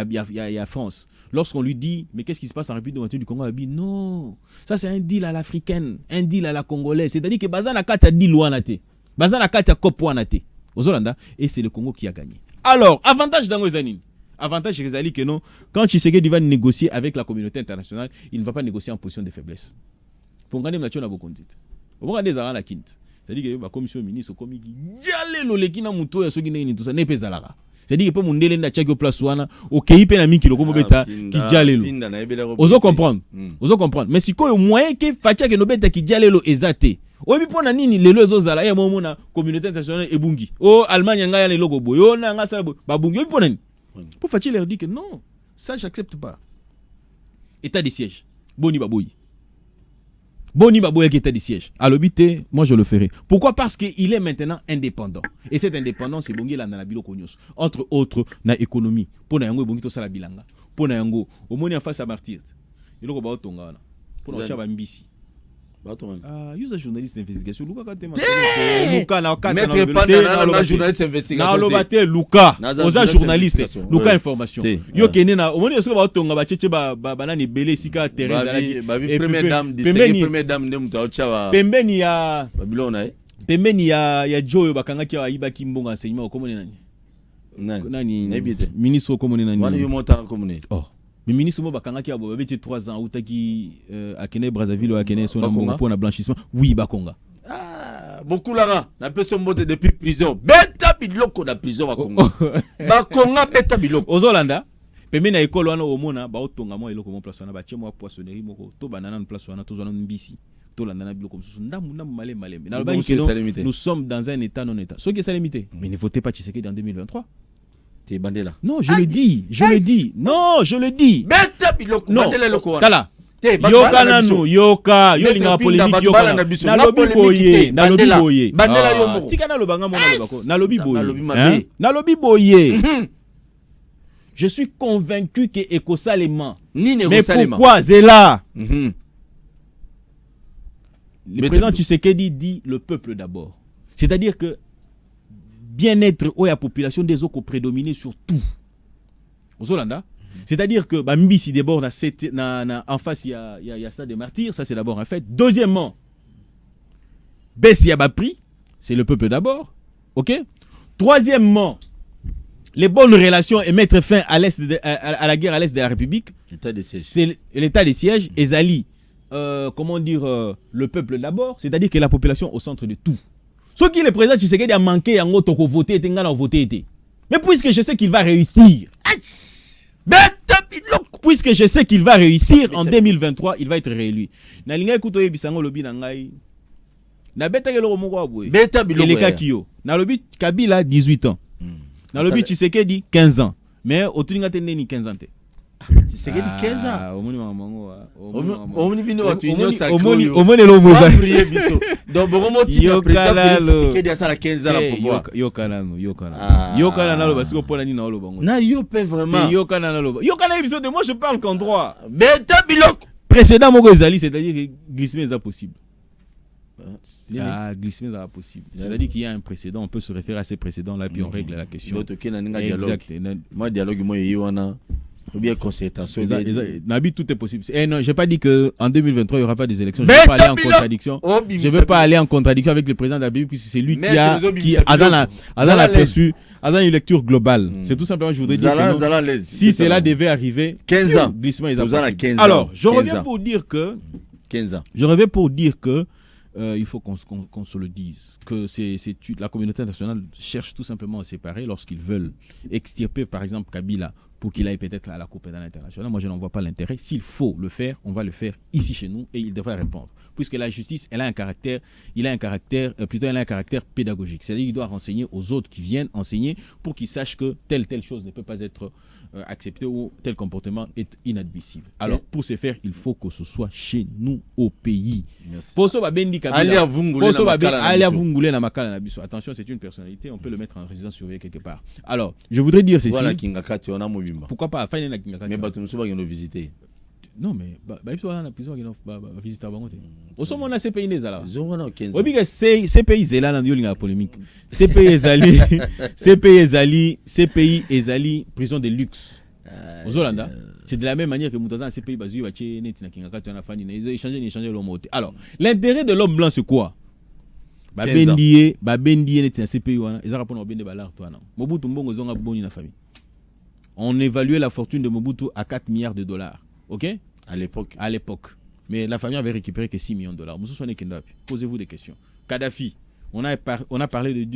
a France. Lorsqu'on lui dit mais qu'est-ce qui se passe en République démocratique du Congo, il dit non, ça c'est un deal à l'africaine, un deal à la congolaise. C'est-à-dire que bazana kata deal wana te. Bazana kata cop wana te. Aux Hollandais et c'est le Congo qui a gagné. Alors, avantage dans Zanine. Avantage c'est que non, quand Tshisekedi va négocier avec la communauté internationale, il ne va pas négocier en position de faiblesse. Pour gagner nation na beaucoup dit. Au moins des arants la quinte. C'est-à-dire que la commission ministre comme qui jalelo lekina muto ya soki ndeni tout ça ne pesalara. C'est-à-dire que pour mondele na tchaki place wana au pays pe na miki loko beta ki jalelo. Ozo comprendre. Ozo comprendre. Mais si ko moyen que fatia que no beta ki jalelo ezate. Obi pona nini lelo ezozala ya momo na communauté internationale ebungi. O Allemagne nga ya lelo go boyo na nga sala babungi. Obi pona ni. Pour fatia leur dit que non, ça j'accepte pas. État de siège. Boni baboyi. Boni baboyi qui état de siège. À l'obité, moi je le ferai. Pourquoi? Parce qu'il est maintenant indépendant. Et cette indépendance, c'est bongi la nabilo konyos. Entre autres, na économie. Pour na yango bongi to sala bilanga. Pour na yango, au moni en face à martyr. Il ko ba otonga na. Pour na chaba mbisi. User journaliste d'investigation. Luka katema. Luka na okata na Maître journaliste d'investigation. Na lobate Luka. Oza journaliste. Luka information. Yo kene na omoni so ba otonga ba cheche ba banani belé sika Thérèse Alaki. Première dame de mutaocha. Pembeni ya Babylone eh. Pembeni ya Joe bakanga ki aiba kimbonga enseignement komone nani? Nani? Ministre komone nani? Wana yo monta komone. Oh. Le ministre mo bakanga ki abo babeti 3 ans utaki akene Brazzaville ou akene son pour na blanchissement. Oui, bakonga. Ah, beaucoup là, na personne monte depuis prison. Beta biloko na prison bakonga. Bakonga beta biloko. Ozolanda pembe na école wana omona ba otonga mo eloko mo place wana ba chemo poissonnerie moko to banana na place wana to zona mbisi. To landa na biloko msusu ndamu malé. Na loba que nous sommes dans un état non état. Ce qui est salimité. Mais ne votez pas Tshisekedi en 2023. T'es bandé là. Non, je le dis. Non, je le dis. Beta biloko bandele loko. Kala. Yoka nanu, yoka, yo linga polémique yoka. Na lobi boye. Bandela yo moko. Tika na lobanga mona lobako. Na lobi boye. Na lobi boye. Je suis convaincu que Ekosalema. Mais pourquoi Zela? Le président Tshisekedi dit le peuple d'abord. C'est-à-dire que bien-être ou la population des eaux prédominer sur tout. Aux Hollanda. C'est-à-dire que Mbisi d'abord en face il y a ça des martyrs, ça c'est d'abord un fait. Deuxièmement, Bessi a prix, c'est le peuple d'abord. OK? Troisièmement, les bonnes relations et mettre fin à la guerre à l'est de la République. C'est l'état de siège et Zali le peuple d'abord, c'est-à-dire que la population au centre de tout. Ce qui le président Tshisekedi a manqué en autre voté, mais puisque je sais qu'il va réussir, puisque je sais qu'il va réussir en 2023, il va être réélu. Nalinga kutoye bisango lobi nangai. Na beta yelo moko abwe. Beta biloko. Eleka kiyo. Na lobi Kabila 18 ans. Na lobi Tshisekedi 15 ans. Mais otuninga teneni 15 ans. Tshisekedi 15 ans. Omoni mamango. Omoni bino watu inyo sakyo. Omoni lo moza. Donc bomo ti président Tshisekedi a ça 15 ans la pouvoir. Yokana na lo basiko pona ni na lo bango. Na yo pe vraiment. Yokana na lo. Yokana épisode de moi je parle qu'en droit. Beta biloko. Précédent moko ezali, c'est-à-dire que glissement est possible. Glissement est possible. C'est-à-dire qu'il y a un précédent, on peut se référer à ces précédents là puis on règle la question. Exact. Moi dialogue moi yiwana. Ou bien concertation. Nabi, tout est possible. Non, j'ai pas dit qu'en 2023, il n'y aura pas des élections. Je ne vais pas aller en contradiction. Je ne vais pas aller en contradiction avec le président de la République, puisque c'est lui qui a perçu, a dans une lecture globale. C'est tout simplement, je voudrais dire que si cela devait arriver, 15 ans. Glissement est possible. Alors, je reviens pour dire que 15 ans. Je reviens pour dire que il faut qu'on se le dise, que la communauté internationale cherche tout simplement à séparer lorsqu'ils veulent extirper par exemple Kabila pour qu'il aille peut-être à la Coupe pénale internationale. Moi je n'en vois pas l'intérêt. S'il faut le faire, on va le faire ici chez nous et il devrait répondre. Puisque la justice, elle a un caractère pédagogique. C'est-à-dire qu'il doit renseigner aux autres qui viennent enseigner pour qu'ils sachent que telle chose ne peut pas être acceptée ou tel comportement est inadmissible. Alors pour ce faire, il faut que ce soit chez nous au pays. Attention, c'est une personnalité, on peut le mettre en résidence surveillée quelque part. Alors, je voudrais dire ceci. Pourquoi pas? Mais nous visiter. Non, mais on a prison qui visiter avant. Au sommet, on a ces pays là. Ces pays là, dans la polémique. Ces pays ezali prison de luxe. Aux Hollanda, c'est de la même manière que Moutaza, ces pays basés, ils échangé l'homme. Alors, l'intérêt de l'homme blanc, c'est quoi? Babendié net ces pays ils ont rapport au bende balar toi non. Mobutu mbongo zonga boni na famille. On évaluait la fortune de Mobutu à 4 milliards de dollars. OK? À l'époque. Mais la famille avait récupéré que 6 millions de dollars. Posez-vous des questions. Kadhafi, on a parlé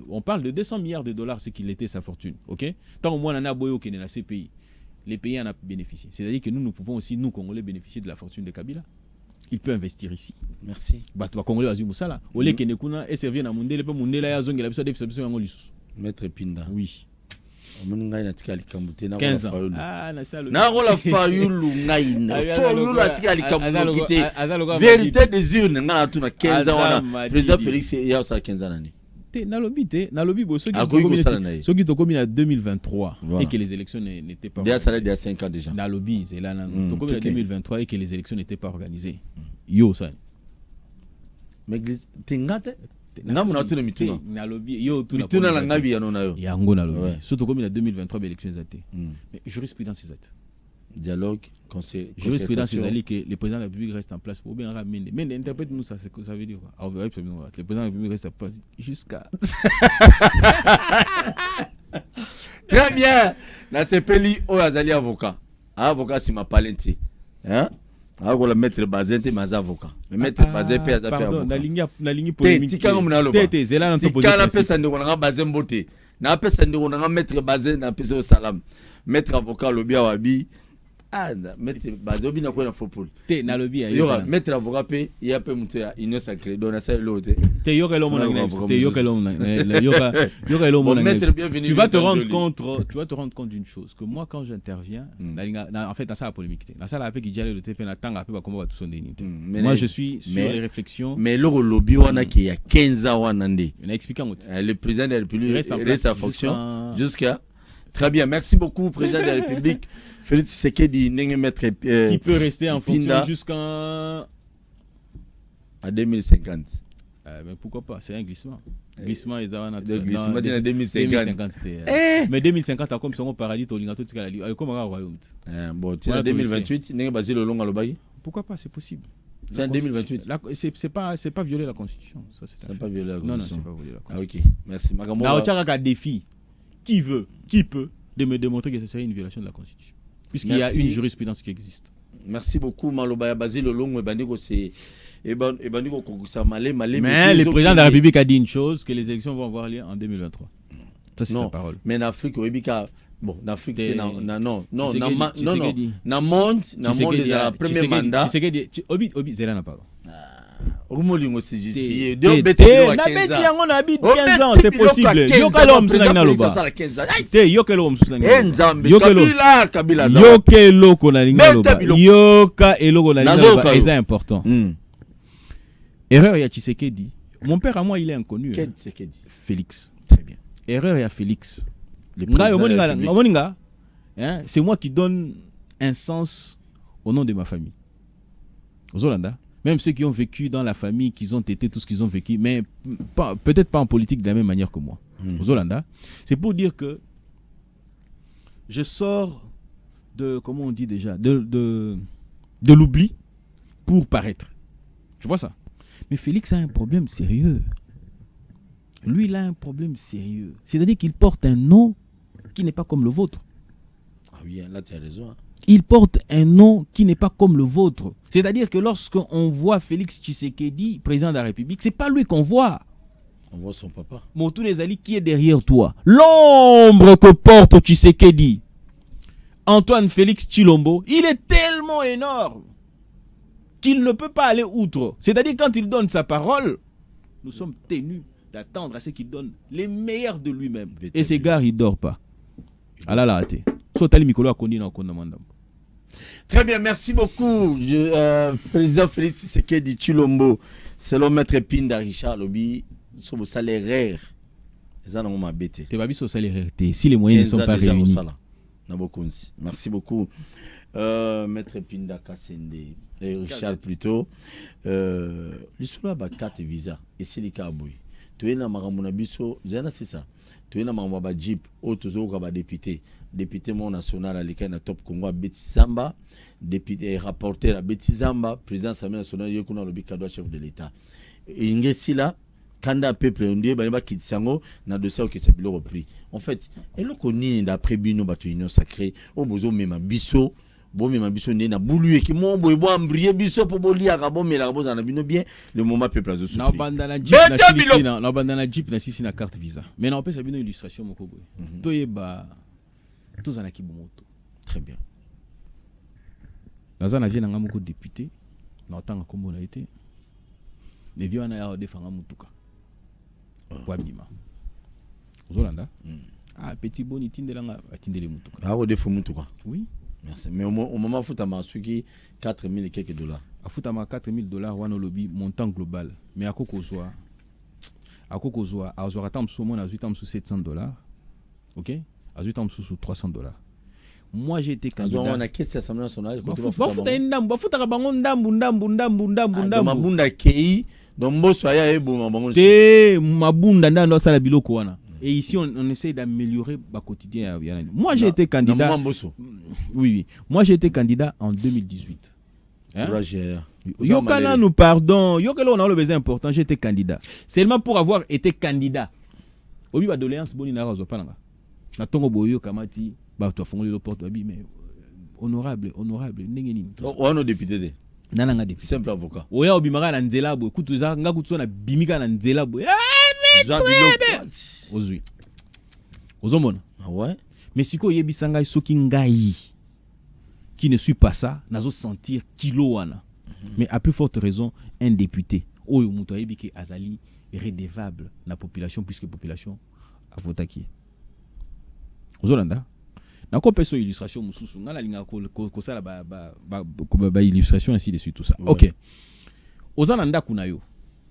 on parle de 200 milliards de dollars, ce qu'il était sa fortune. Ok? Tant au moins on a boyo qui est dans la CPI. Les pays en ont bénéficié. C'est-à-dire que nous pouvons aussi, nous, Congolais, bénéficier de la fortune de Kabila. Il peut investir ici. Merci. Congolais, Moussala. Au lieu que Nekuna et servir dans le monde, il peut monter là, il y a besoin de Maître Pinda. Oui. 15 ans. Ah, la Fayoulou vérité des urnes, 15 ans. Président Félix, il y a 15 ans. Nalobi, ceux qui ont commis en 2023 et que les élections n'étaient pas organisées. Il y a 5 ans déjà. Nalobi, c'est là, en 2023 et que les élections n'étaient pas organisées. Yo, ça. Mais Tengate surtout comme il y a 2023 élections mais jurisprudence dialogue jurisprudence que le président de la République reste en place pour bien ramener. Mais interprète-nous ça, c'est que ça veut dire quoi? Le président de la République reste en place jusqu'à très bien. La CPI au Azali avocat si ma palenti hein. Alors le maître Bazente mais avocat. Le maître Bazente peut avocat. Pardon, na ligne polémique. Tete zela na toposer. Quand la personne de on a Bazente boté. Na personne de on a maître Bazente na personne salam. Maître avocat lobby wabi. Ah, maître Bazente obi na ko na fopol. Te na lobby ya. Yo maître avocat pe il a peu monter à union sacrée dona ça l'autre. Te yo ka l'homme na. Te yo ka l'homme na. Yo ka l'homme na. Maître bienvenue. Tu vas te rendre compte d'une chose que moi quand j'interviens en fait dans ça la polémique. Dans ça la paix qui dit le TP na tanga pe comment va tout son dénité. Moi je suis sur les réflexions. Mais le lobby wana qui il y a 15 ans wana ndé. On a expliqué le président de la République reste en fonction jusqu'à. Très bien, merci beaucoup président de la République. Félix Tshisekedi Ndenge maître qui peut rester en fonction jusqu'à 2050. Mais pourquoi pas, c'est un glissement. Glissement ils ont glissement en 2050. Mais 2050 comme son paradis to lingato tika la comme un royaume. Bon, tu es en 2028, Ndenge basé le long à l'obagi. Pourquoi pas, c'est possible. C'est en 2028. C'est pas violer la constitution, ça c'est pas violer la constitution. Non, c'est pas violer la constitution. Ah OK, merci. Là, on a un défi. Qui peut de me démontrer que ce serait une violation de la constitution puisqu'il y a une jurisprudence qui existe. Merci beaucoup Malobaya basé le long Bandiko c'est mais le président de la République a dit une chose, que les élections vont avoir lieu en 2023. Ça c'est sa parole. Mais en Afrique bon, en Afrique non monde déjà premier mandat. Obi Zela n'a pas. Rumolingo c'est justifié. Na beti yango na bit 15 ans, c'est possible. Yokelo msuna ngaloba. Te yokelo msuna ngaloba. Kabila. Yokelo kona ngaloba. Yoka eloko na ngaloba, c'est important. Erreur ya Tshisekedi. Mon père à moi il est inconnu. Quel Tshisekedi? Félix. Très bien. Erreur ya Félix. Moninga, c'est moi qui donne un sens au nom de ma famille. Aux Hollandais. Même ceux qui ont vécu dans la famille, qui ont été tout ce qu'ils ont vécu, mais peut-être pas en politique de la même manière que moi. Aux Hollandais, c'est pour dire que je sors de, comment on dit déjà, de l'oubli pour paraître. Tu vois ça? Mais Félix a un problème sérieux. Lui, il a un problème sérieux. C'est-à-dire qu'il porte un nom qui n'est pas comme le vôtre. Ah oui, là tu as raison. Il porte un nom qui n'est pas comme le vôtre. C'est-à-dire que lorsqu'on voit Félix Tshisekedi, président de la République, c'est pas lui qu'on voit. On voit son papa. Motou Nezali qui est derrière toi. L'ombre que porte Tshisekedi, Antoine Félix Tshilombo, il est tellement énorme qu'il ne peut pas aller outre. C'est-à-dire quand il donne sa parole, nous sommes tenus d'attendre à ce qu'il donne les meilleurs de lui-même. Et ces gars, il ne dort pas. Allah l'a raté. Très bien, merci beaucoup. Président Félix Tshisekedi Tshilombo, selon Maître Pinda Richard Lobby, sur le salaire. Si les moyens ne sont pas réunis. Merci beaucoup. Maître Pinda Kassende, Richard plutôt. L'histoire de carte visa, et c'est le cas. Tu es dans Maramuna Bisso, c'est ça. Tu es dans Maramuna Jeep, autour de député. Député mon national à l'école Top Congo, Betty Zamba, député rapporteur à Betty Zamba, président Samuel national, Yokuna Lobi Kadwa, chef de l'État. Ingesi là, Kanda peuple, on dit, bah, Kitsango, n'a de ça que c'est le repris. En fait, et le connu d'après Bino, Bato Union Sacrée, au besoin même Bisso, bon mais ma biso na boulu ki mon boy bo ambrier biso pour boli aka bon mais la bon na bino bien le moment peuple azo souffrir. Na bandana jeep na sisi na carte visa. Mais na opesa bino illustration moko boy. Toyeba tozana ki bomoto. Très bien. Nazana vient nga moko député na otanga kombo na été. Ne vient na ya defanga mutuka. Kwa bima. Ozolanda? Ah petit boni tindelanga atindele mutuka. Ah o defo mutuka. Oui. Merci. Mais au moment futa masuki 4000 et quelques dollars. A futa ma $4000 wana lobby montant global. Mais akokozwa azwa tam sous mon azuitam sous $700. OK? Azuitam sous $300. Moi j'ai été candidat. On a caisse assemblée nationale côté bafuta bango ndambu. Mabunda kei donc bosso aya ebo bango. Te mabunda ndando sala biloko wana. Et ici, on essaie d'améliorer le quotidien. Moi, j'ai été candidat. Oui. Moi, j'ai été candidat en 2018. Yokana nous pardon. Yokana, on a le besoin important. J'ai été candidat. Seulement pour avoir été candidat. Au lieu de doléance, boni na razo palanga. Na tongo boyo kamati, ba to fongoli le porte babi mais honorable. Ndengeni. On est député. Nananga député. Simple avocat. Oya obimaka na nzela bo. Kutuza nga kutuza na bimika na nzela bo. Ozui. Ozomona. Ah ouais. Mais si ko yebisanga soki ngai qui ne suis pas ça, nazo sentir kilo wana. Mais à plus forte raison un député oyo muto yebiki azali redevable na population puisque population a voté qui. Ozolanda. Na ko peso illustration mususu ngala linga ko sala ba illustration ainsi de suite tout ça. Ouais. OK. Ozana kuna yo.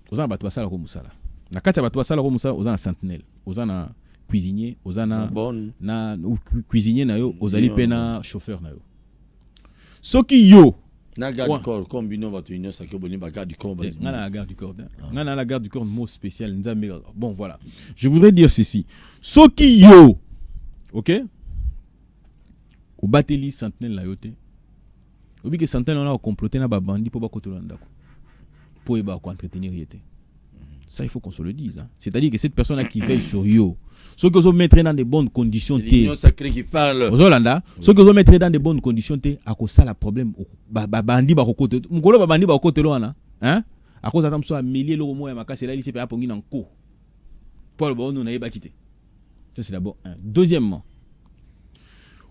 Ozana bato basala ko musala. Na kati ya bato basala ko musala ozana sentinelle. Ozana cuisinier, ozana na cuisinier na yo, ozali pe na chauffeur na yo. Soki yo na garde du corps combino bato union ça que boni ba garde du corps. Ngana la garde du corps. Ngana la garde du corps mot spécial nzambe. Bon voilà. Je voudrais dire ceci. Soki yo. OK? Au bateli sentinelle la yote. Obi que sentinelle on a comploté na ba bandi pour ba kotolanda ko. Pour y ba ko entretenir yete. Ça, il faut qu'on se le dise. Hein. C'est-à-dire que cette personne-là qui veille sur yo, ceux qui ont mettre dans de bonnes conditions, c'est l'union sacrée qui parle. Ceux qui ont mettre dans de bonnes conditions, à cause ça, le problème, bandi ba côté, mukolo bandi ba côté loana, hein? À cause attendre soit mêler le mot et ma casse là, il s'est payé pour en co. Pour le bon, nous n'avons pas quitté. Ça c'est d'abord. Deuxièmement,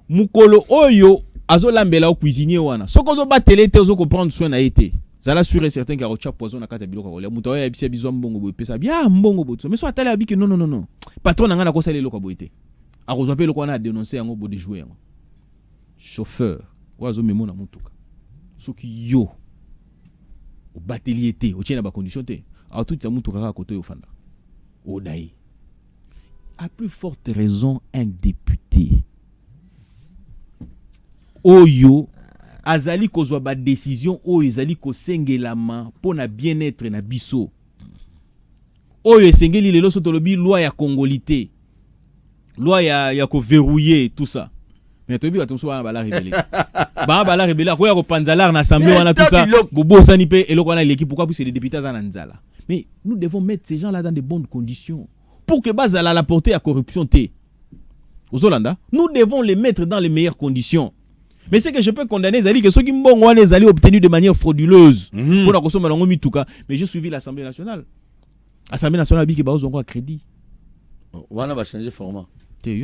mukolo oyo azolambela au cuisinier wana. Ceux qui ont battelé, ils ont prendre soin na été. Zala sûr et certain qu'il y a autre poison na kata biloko kolia muto ya bisi bizo mbongo boy pesa bien mbongo boto mais so atala abiki non patron na ngana ko sala eloko boyete a ko zope eloko na dénoncer yango bo de jouer yango chauffeur wazo memo na mutuka soki yo o batelier te o tiena ba condition te a tout ya mutuka ka koto yo fanda o dai à plus forte raison un député oyo azali kozwa ba décision oyo ezali kosengelama pona bien-être na biso oyo esengeli lelo soto lobi loi ya congolité loi ya ko verrouiller tout ça mais tobi batomso wana bala rebelle ko ya ko panzalar na assemblée wana tout ça bobo sani pe eloko wana l'équipe pourquoi puisque les députés dans nzala mais nous devons mettre ces gens là dans de bonnes conditions pour que bazala la portée à corruption te Ozolanda nous devons les mettre dans les meilleures conditions. Mais c'est que je peux condamner Zali que ceux qui m'ont obtenu de manière frauduleuse pour la consommation de mituka. Mais j'ai suivi l'Assemblée nationale. L'Assemblée nationale a dit que bah on a crédit. On va changer format. T'es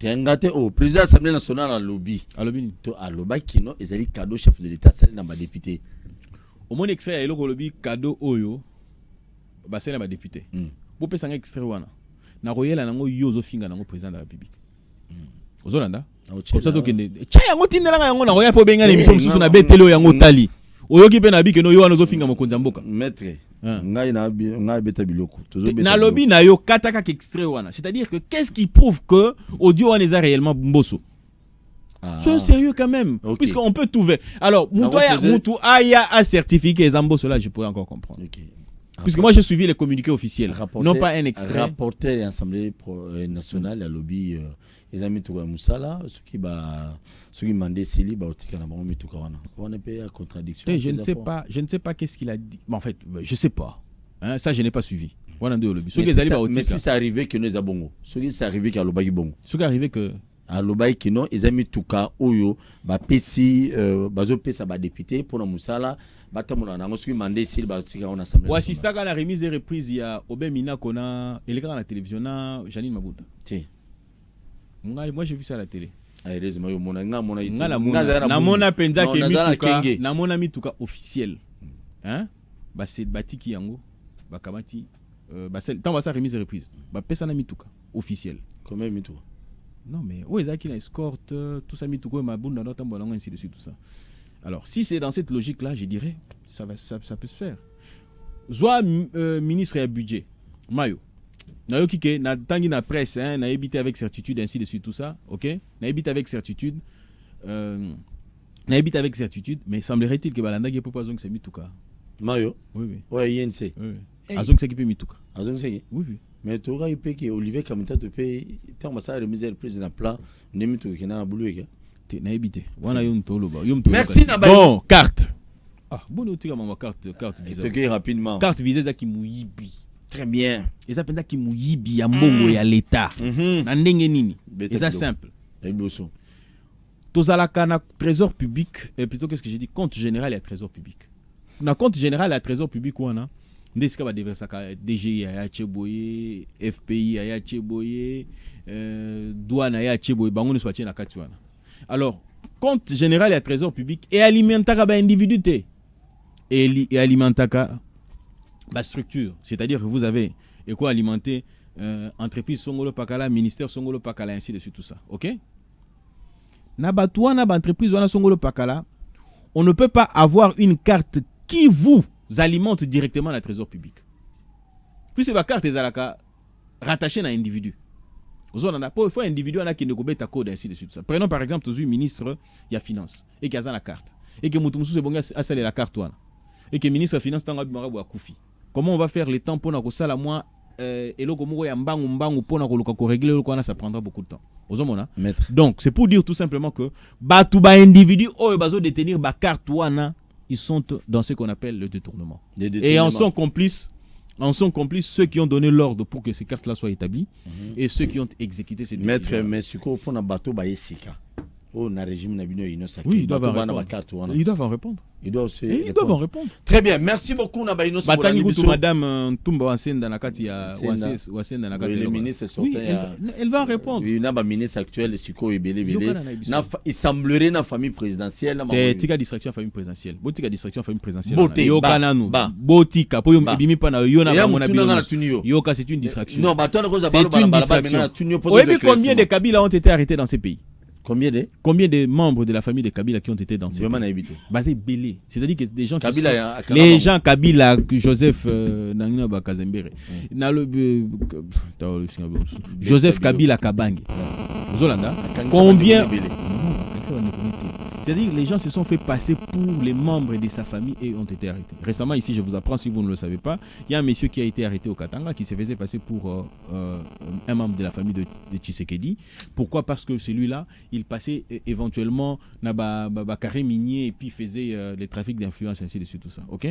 un gâté au président de l'Assemblée nationale à lobby. À lobby. À lobby qui non, ils allaient cadeau chef de l'État, c'est dans ma député. Au moins extrait à le lobby cadeau oyo. Bah c'est là ma député. Vous pouvez s'en extrait wana. Na royal nango yozo finga nango président de la République. Ozolanda. Comme ça tokende chaya ngotindela yango na roya po benga l'émission mususu na betelo yango tali oyoki pe na bike no yo wana zofinga mokonza mboka maître ngai na beta biloko na lobby na yo kataka extrait wana c'est-à-dire que qu'est-ce qui prouve que audio wana est réellement mbosso. Soyons sérieux quand même puisqu'on peut tout faire. Alors mutu aya a certifié zambosso là je pourrais encore comprendre. Puisque moi j'ai suivi les communiqués officiels, non pas un extrait. Rapporteur de l'Assemblée nationale à lobby les amis tout Moussala ce qui mandé Sili ba otika na bango tout wana. On est pas contradiction. Je ne sais pas qu'est-ce qu'il a dit. En fait, je sais pas. Hein, ça je n'ai pas suivi. Wana de lobby. Mais si c'est arrivé que nous abongo. Ce qui c'est arrivé qu'à lobby bongo. Ce qui est arrivé que alobai que non ils aiment tout cas oyo ba pesi bazo pesa ba député pour na musala batamona nango soki mandé ici ba tika on assemblée. Ou assista à la remise et reprise il y a Obemina Kona et les gars à la télévision na Janine Mabouda. Tiens. Moi j'ai vu ça à la télé. Heureusement yo mona nga mona Nga na mona penza ke mituka na mona mituka officiel. Hein? Ba c'est batiki yango ba kamati ba sel tant ba ça remise et reprise. Ba pesa na mituka officiel. Combien mituka? Non mais où est-ce qu'il y a escorte tout ça mituka ma bunda dans tambola ainsi de suite tout ça. Alors si c'est dans cette logique là, je dirais ça peut se faire. Soit ministre et budget Mayo. Na yo kike na tangi na presse hein, na évité avec certitude ainsi de suite tout ça, OK? Na évité avec certitude mais semblerait-il que balanda qui peut pas zong c'est mituka. Mayo? Oui. Ouais, INC. Oui. Azong c'est qui peut mituka. Azong c'est. Oui. Mais tu auras eu que Olivier Kamita te paye tant que ça remise le président plat, n'aime-tu que na boulou que na évité. Wana yo ntolo ba. Merci na ba. Bon, carte. Ah, bon outil ma carte visa. Te que rapidement. Carte visa za ki muyibi. Très bien. Et ça penda ki muyibi ya mbongo ya l'état. Na ndenge nini? Et ça simple. Et bosso. Tozalaka na trésor public, plutôt qu'est-ce que j'ai dit, compte général et trésor public. Na compte général et trésor public wana ndesika ba deversaka DGI ya Cheboye, FPI ya Cheboye, douane ya Cheboye bango ne soit na kati wana. Alors, compte général et trésor public et alimentaka ba individuité et alimentaka ba structure, c'est-à-dire que vous avez et quoi alimenter entreprise Songolo Pakala, ministère Songolo Pakala ainsi de suite tout ça. OK? Na batouana ba entreprise wana Songolo Pakala, on ne peut pas avoir une carte qui vous alimente directement le trésor public. Puisque la carte est rattachée à un individu. Il faut un individu qui ne connaît pas code ainsi de suite. Prenons par exemple le ministre de la finance et qui a la carte et que Moutoumsou se bonga à la carte et que le ministre de la finance tanga bimara Koufi. Comment on va faire les temps pour na ko sala moi et le komo ya mbangu pour na ko régler le quoi ça prendra beaucoup de temps. Donc c'est pour dire tout simplement que batouba individu o bazo détenir ba carte wana ils sont dans ce qu'on appelle le détournement. Et en sont complices ceux qui ont donné l'ordre pour que ces cartes-là soient établies et ceux qui ont exécuté ces décisions. Maître, mais ce qu'on pour na bateau ba yesika. Oh, na régime na bino innocent. Oui, ils doivent en répondre. Ils doivent en répondre. Très bien, merci beaucoup na ba innocent. Batani kutu madame Tumba Wansenda na kati ya Wansenda na kati le ministre sortant elle va répondre. Oui, na ba ministre actuel siko ebele. Il semblerait na famille présidentielle na tika distraction famille présidentielle. Botika distraction famille présidentielle. Yoka nanu. Botika po ebimi pa na yo na mona bio. Yoka c'est une distraction. Non, batana ko za balo maintenant tunio po. Combien de Kabila ont été arrêtés dans ces pays? Combien de membres de la famille de Kabila qui ont été dans ces pays? Basé belé. C'est-à-dire que des gens qui les gens Kabila, Joseph Nangina Bakazembere, Joseph Kabila Kabangi. Zolanda. Combien? C'est-à-dire les gens se sont fait passer pour les membres de sa famille et ont été arrêtés. Récemment ici, je vous apprends si vous ne le savez pas, il y a un monsieur qui a été arrêté au Katanga qui se faisait passer pour un membre de la famille de Tshisekedi. Pourquoi? Parce que celui-là, il passait éventuellement dans carré minier et puis faisait les trafics d'influence ainsi de suite tout ça. OK?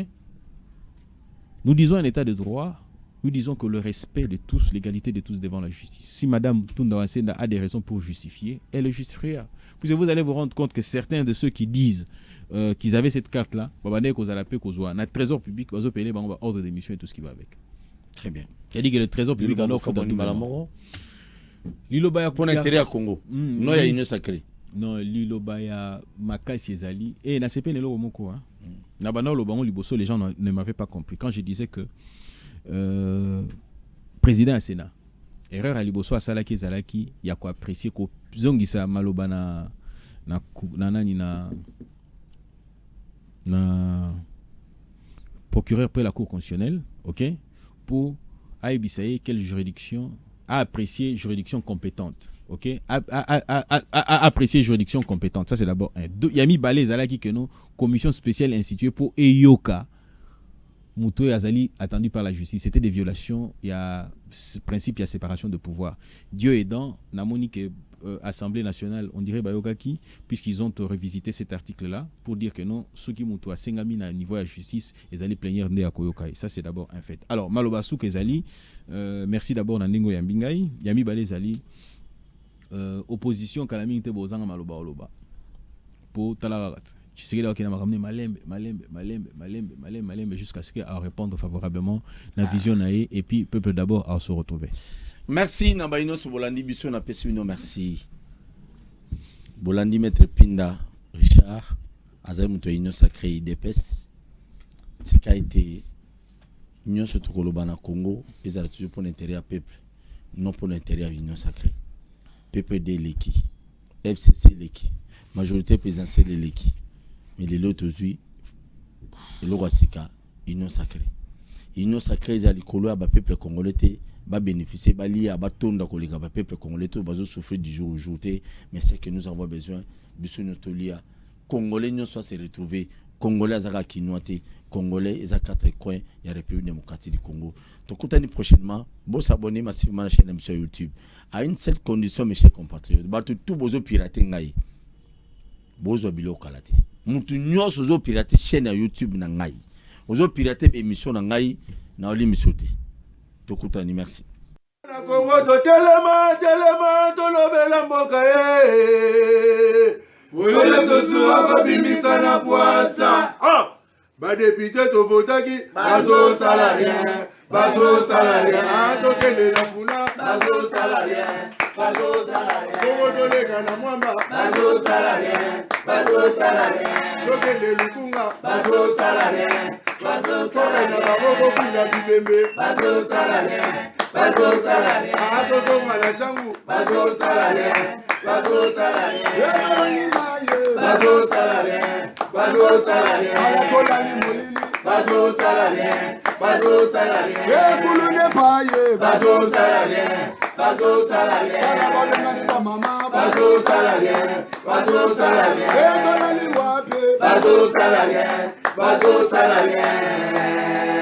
Nous disons un état de droit. Nous disons que le respect de tous, l'égalité de tous devant la justice. Si Madame Tunda Wansenda a des raisons pour justifier, elle le justifiera. Puis vous allez vous rendre compte que certains de ceux qui disent qu'ils avaient cette carte-là, le trésor public, ordre d'émission et tout ce qui va avec. Très bien. Il a dit que le trésor public en offre dans tout le monde. Pour l'intérêt à Congo. Non, il y a une sacrée. Non, Lilobaya Makasi Ezali. Et na CP Nelo Omoko. Nabana Lobango Liboso, les gens ne m'avaient pas compris. Quand je disais que président à Sénat erreur à Liboso à Salaki Zalaki il y a quoi apprécier ko zongisa maloba na procureur près la cour constitutionnelle, OK, pour aibisaye quelle juridiction a apprécié juridiction compétente, OK, a apprécié juridiction compétente. Ça c'est d'abord un. Yami Balé Zalaki que nous commission spéciale instituée pour Eyoka Mouto et Azali attendu par la justice. C'était des violations. Il y a ce principe, il y a séparation de pouvoir. Dieu aidant, Namoni que Assemblée nationale, on dirait Bayogaki, puisqu'ils ont revisité cet article-là pour dire que non, ceux qui Mouto à Sengami à niveau de la justice, ils allaient plénière à Koyokai. Ça, c'est d'abord un fait. Alors, Malobasouk et Zali, merci d'abord Nandingo Yambingai, Yami Balé Zali, opposition kala mingi te bozanga maloba oloba po tala Tshisekedi qui n'a ramené malembe jusqu'à ce qu'il a répondre favorablement la vision naïe et puis peuple d'abord à se retrouver. Merci Nabaino Bolandi biso na pesino merci. Bolandi maître Pinda Richard Azay muto union sacrée IDPS. C'est qu'a été union surtout kolobana Congo et ça toujours pour l'intérêt à peuple non pour l'intérêt à union sacrée. PPD leki FCC leki majorité présidentielle leki. Mais les autres aussi, le Rwasika, union sacrée. Union sacrée, les colo à peuple congolais, va bénéficier, va lier à bâton d'accord avec peuple congolais, va souffrir du jour au jour. Mais c'est que nous avons besoin, bisous notre lia, congolais nous soit se retrouver, congolais azaka kinoité, congolais ils a quatre coins, il y a la République démocratique du Congo. Donc prochainement, bon s'abonner massivement à la chaîne sur YouTube. À une seule condition, mes chers compatriotes, tout besoin pirater ngai, besoin bilo kalate. Mutu nyos ozo pirater chaîne à YouTube na ngai. Ozo pirater émission na ngai na oli misoti. Tokutani merci. Na Congo to telema to lobela mboka Oyole to suwa bimisa na poasa. Ba député to votaki bazo salarien. Bazo salarien to kele na funa bazo salarien. Bazo salarien. Congo to lega na mwamba bazo salarien. Bazo salarien. To kele lukunga bazo salarien. Bazo salarien. Na babo kuna bibembe bazo salarien. Bazo salarien. Ato to mwana changu bazo salarien. Bazo salarien. Bazo salarien. Bazo salarien. Alakola ni molili bazo salarien. Bazo salarien. Kulune paye bazo salarien. Bazo salarien. Bazo salarien. Bazo salarien. Bazo salarien. Bazo salarien.